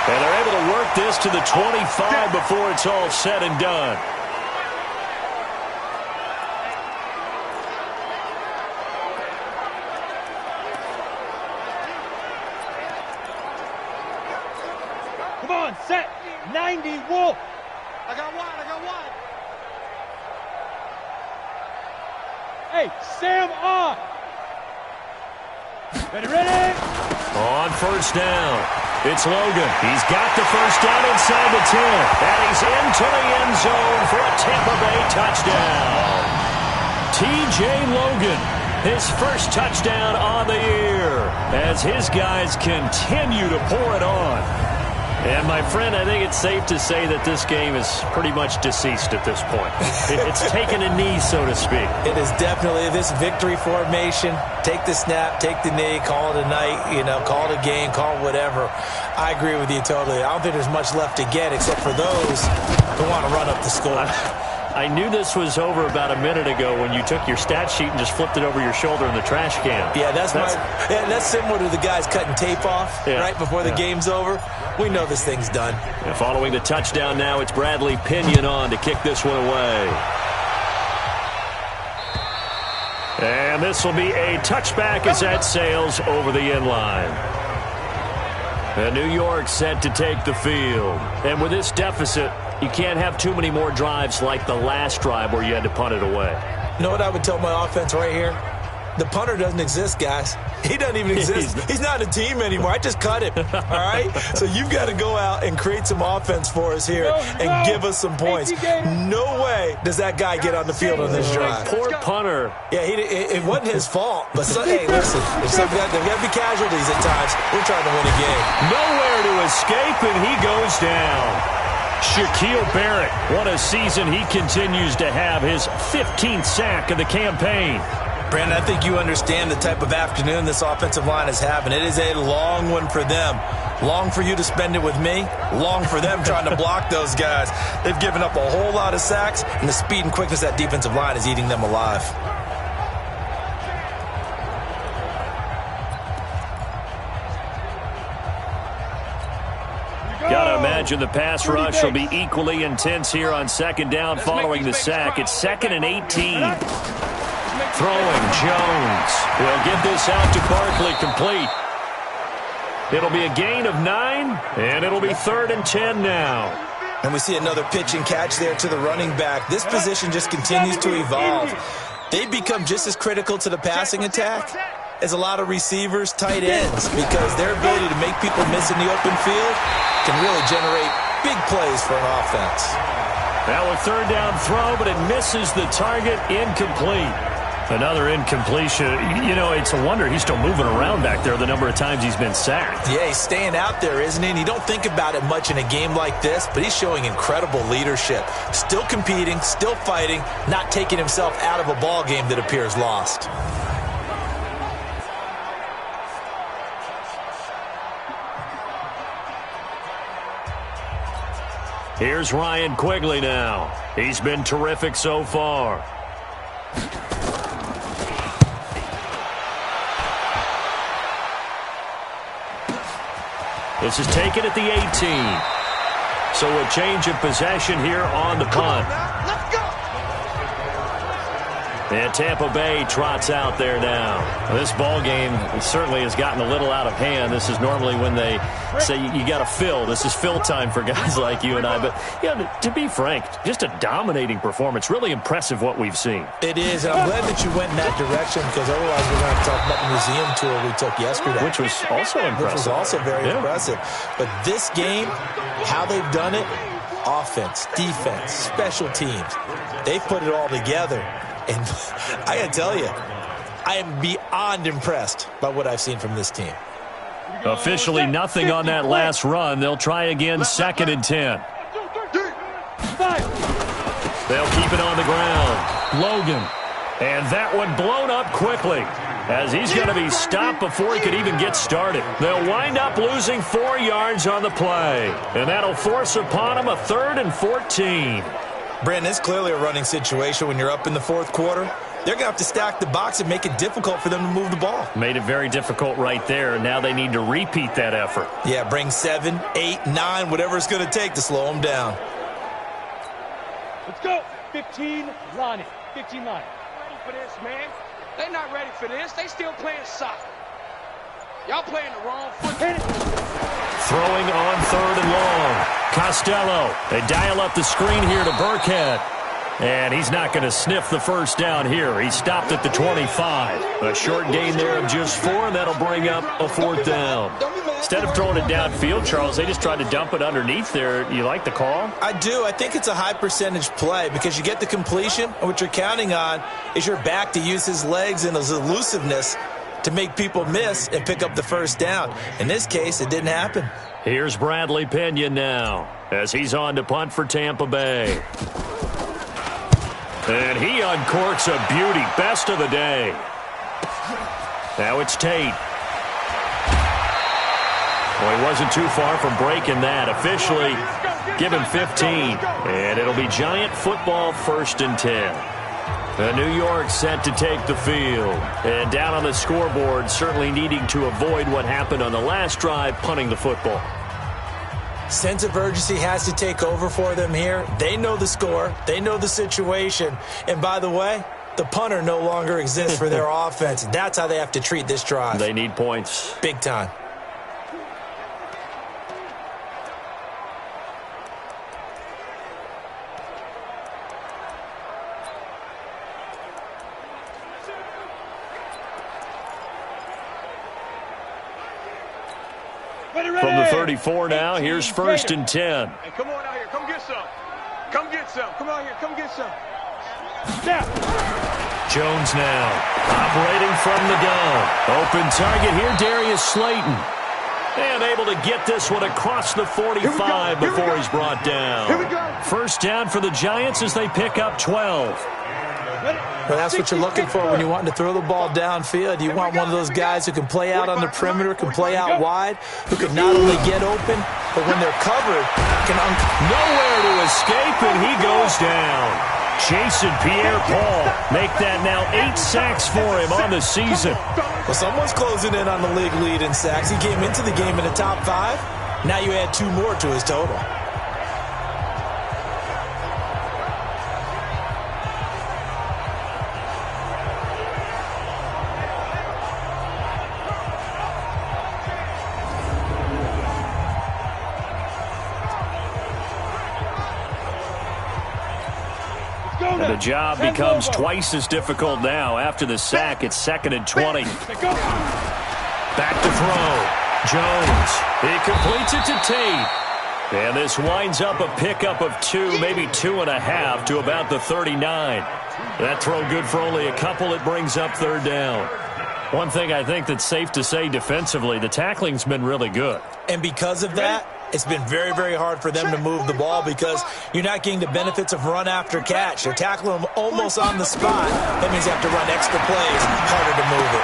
And they're able to work this to the 25 before it's all said and done. Come on, set. 90, Wolf. I got wide. Hey, Sam on. Ready? On 1st down, it's Logan. He's got the 1st down inside the 10. And he's into the end zone for a Tampa Bay touchdown. T.J. Logan, his 1st touchdown on the year as his guys continue to pour it on. And, my friend, I think it's safe to say that this game is pretty much deceased at this point. It's taken a knee, so to speak. It is definitely this victory formation. Take the snap, take the knee, call it a night, call it a game, call it whatever. I agree with you totally. I don't think there's much left to get except for those who want to run up the score. I knew this was over about a minute ago when you took your stat sheet and just flipped it over your shoulder in the trash can. Yeah, that's similar to the guys cutting tape off right before the game's over. We know this thing's done. And following the touchdown now, it's Bradley Pinion on to kick this one away. And this will be a touchback as that sails over the end line. And New York set to take the field. And with this deficit, you can't have too many more drives like the last drive where you had to punt it away. You know what I would tell my offense right here? The punter doesn't exist, guys. He doesn't even exist. He's not a team anymore. I just cut him, all right? So you've got to go out and create some offense for us here and give us some points. No way does that guy get on the field on this drive. Poor punter. Yeah, it wasn't his fault. But, hey, listen, there's got to be casualties at times. We're trying to win a game. Nowhere to escape, and he goes down. Shaquille Barrett, what a season he continues to have, his 15th sack of the campaign. Brandon, I think you understand the type of afternoon this offensive line is having. It is a long one for them. Long for you to spend it with me. Long for them trying to block those guys. They've given up a whole lot of sacks, and the speed and quickness of that defensive line is eating them alive. Got to imagine the pass rush will be equally intense here on second down following the sack. It's 2nd and 18. Throwing Jones. He'll get this out to Barkley, complete. It'll be a gain of 9, and it'll be 3rd and 10 now. And we see another pitch and catch there to the running back. This position just continues to evolve. They've become just as critical to the passing attack as a lot of receivers, tight ends, because their ability to make people miss in the open field can really generate big plays for an offense. Now a 3rd down throw, but it misses the target, incomplete. Another incompletion. You know, it's a wonder he's still moving around back there the number of times he's been sacked. Yeah, he's staying out there, isn't he? And you don't think about it much in a game like this, but he's showing incredible leadership. Still competing, still fighting, not taking himself out of a ball game that appears lost. Here's Ryan Quigley now. He's been terrific so far. This is taken at the 18. So a change of possession here on the punt. Let's go. And Tampa Bay trots out there now. This ball game certainly has gotten a little out of hand. This is normally when they say you got to fill. This is fill time for guys like you and I. But, yeah, to be frank, just a dominating performance. Really impressive what we've seen. It is, and I'm glad that you went in that direction, because otherwise we're going to talk about the museum tour we took yesterday. Which was also impressive. Which was also very impressive. But this game, how they've done it, offense, defense, special teams, they've put it all together. And I got to tell you, I am beyond impressed by what I've seen from this team. Officially nothing on that last run. They'll try again, 2nd and 10. They'll keep it on the ground. Logan. And that one blown up quickly, as he's going to be stopped before he could even get started. They'll wind up losing 4 yards on the play, and that'll force upon him a 3rd and 14. Brandon, it's clearly a running situation when you're up in the 4th quarter. They're going to have to stack the box and make it difficult for them to move the ball. Made it very difficult right there. Now they need to repeat that effort. Yeah, bring 7, 8, 9, whatever it's going to take to slow them down. Let's go. 15 line. 15 line. Ready for this, man. They're not ready for this. They still playing soccer. Y'all playing the wrong foot. Throwing on 3rd and long. Costello. They dial up the screen here to Burkhead. And he's not going to sniff the first down here. He stopped at the 25. A short gain there of just 4, and that'll bring up a 4th down. Instead of throwing it downfield, Charles, they just tried to dump it underneath there. You like the call? I do. I think it's a high percentage play, because you get the completion, and what you're counting on is your back to use his legs and his elusiveness to make people miss and pick up the first down. In this case, it didn't happen. Here's Bradley Pena now, as he's on to punt for Tampa Bay. And he uncorks a beauty. Best of the day. Now it's Tate. Well, he wasn't too far from breaking that. Officially, give him 15. And it'll be Giant football, 1st and 10. New York set to take the field. And down on the scoreboard, certainly needing to avoid what happened on the last drive, punting the football. Sense of urgency has to take over for them here. They know the score. They know the situation. And by the way, the punter no longer exists for their offense. That's how they have to treat this drive. They need points. Big time. From the 34 now, here's 1st and 10. Hey, come on out here. Come get some. Come get some. Come out here. Come get some. Snap. Jones now, operating from the gun. Open target here, Darius Slayton. And able to get this one across the 45 before he's brought down. Here we go. 1st down for the Giants as they pick up 12. Well, that's what you're looking for when you want to throw the ball downfield. You want one of those guys who can play out on the perimeter, can play out wide, who can not only get open, but when they're covered, can nowhere to escape, and he goes down. Jason Pierre-Paul make that now 8 sacks for him on the season. Well, someone's closing in on the league lead in sacks. He came into the game in the top 5. Now you add 2 more to his total. And the job becomes twice as difficult now. After the sack, it's 2nd and 20. Back to throw. Jones. He completes it to Tate. And this winds up a pickup of 2, maybe 2.5 to about the 39. That throw good for only a couple. It brings up 3rd down. One thing I think that's safe to say defensively, the tackling's been really good. And because of that, it's been very, very hard for them to move the ball because you're not getting the benefits of run after catch. They're tackling them almost on the spot. That means you have to run extra plays, harder to move it.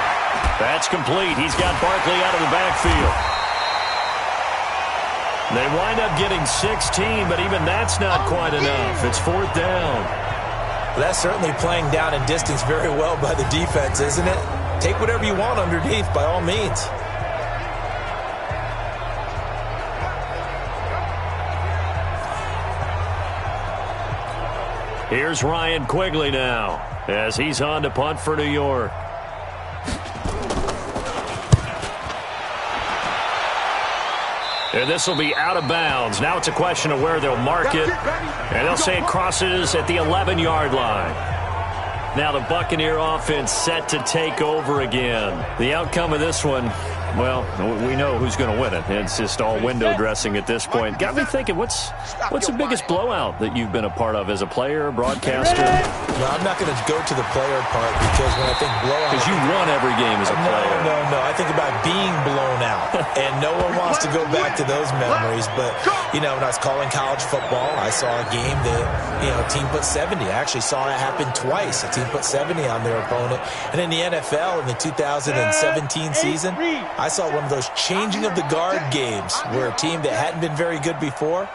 That's complete. He's got Barkley out of the backfield. They wind up getting 16, but even that's not quite enough. It's 4th down. Well, that's certainly playing down in distance very well by the defense, isn't it? Take whatever you want underneath, by all means. Here's Ryan Quigley now as he's on to punt for New York. And this will be out of bounds. Now it's a question of where they'll mark it. And they'll say it crosses at the 11-yard line. Now the Buccaneer offense set to take over again. The outcome of this one, well, we know who's going to win it. It's just all window dressing at this point. Got me thinking, what's the biggest blowout that you've been a part of as a player, broadcaster? No, I'm not going to go to the player part because when I think blowout... Because you won every game as a player. No. I think about being blown out. And no one wants to go back to those memories. But, you know, when I was calling college football, I saw a game that, you know, a team put 70. I actually saw that happen twice. A team put 70 on their opponent. And in the NFL, in the 2017 season, I saw one of those changing of the guard games where a team that hadn't been very good before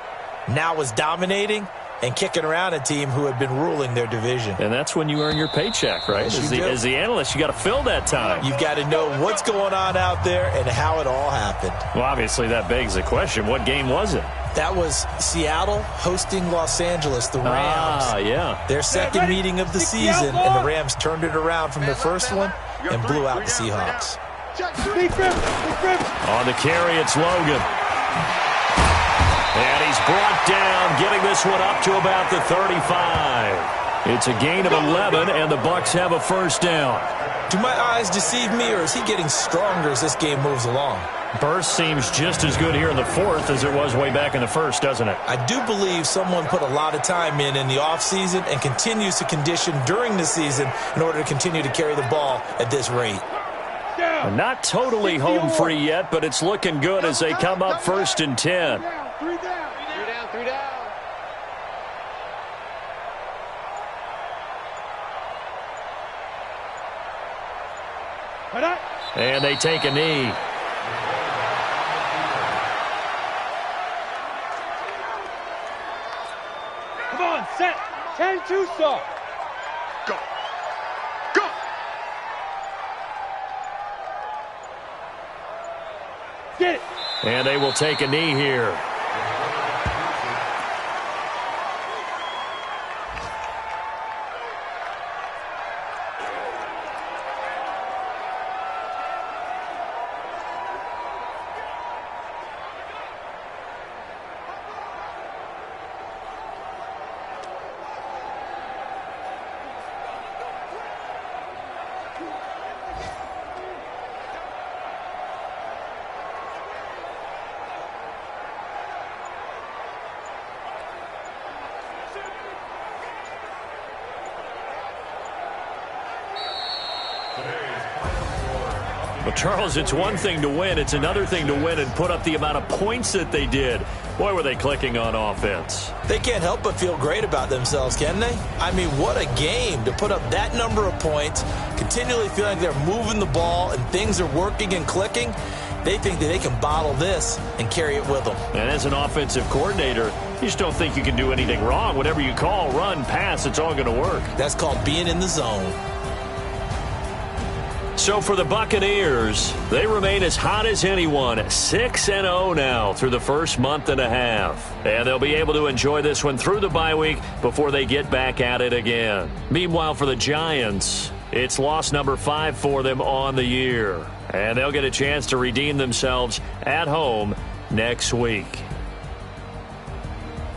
now was dominating and kicking around a team who had been ruling their division. And that's when you earn your paycheck, right? As the analyst, you got to fill that time. You've got to know what's going on out there and how it all happened. Well, obviously that begs the question, what game was it? That was Seattle hosting Los Angeles, the Rams. Yeah. Their second meeting of the season, and the Rams turned it around from their first one and blew out the Seahawks. On the carry, it's Logan. And he's brought down, getting this one up to about the 35. It's a gain of 11, and the Bucs have a 1st down. Do my eyes deceive me, or is he getting stronger as this game moves along? Burst seems just as good here in the 4th as it was way back in the 1st, doesn't it? I do believe someone put a lot of time in the offseason and continues to condition during the season in order to continue to carry the ball at this rate. Not totally home free yet, but it's looking good as they come up 1st and 10. 3 down. And they take a knee. Come on, set. 10-2 soft. Go. Get it. And they will take a knee here. Well, Charles, it's one thing to win. It's another thing to win and put up the amount of points that they did. Boy, were they clicking on offense. They can't help but feel great about themselves, can they? I mean, what a game to put up that number of points, continually feeling like they're moving the ball and things are working and clicking. They think that they can bottle this and carry it with them. And as an offensive coordinator, you just don't think you can do anything wrong. Whatever you call, run, pass, it's all going to work. That's called being in the zone. So for the Buccaneers, they remain as hot as anyone, 6-0 now through the first month and a half. And they'll be able to enjoy this one through the bye week before they get back at it again. Meanwhile, for the Giants, it's loss number 5 for them on the year. And they'll get a chance to redeem themselves at home next week.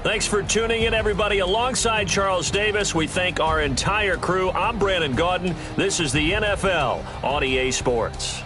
Thanks for tuning in, everybody. Alongside Charles Davis, we thank our entire crew. I'm Brandon Gaudin. This is the NFL on EA Sports.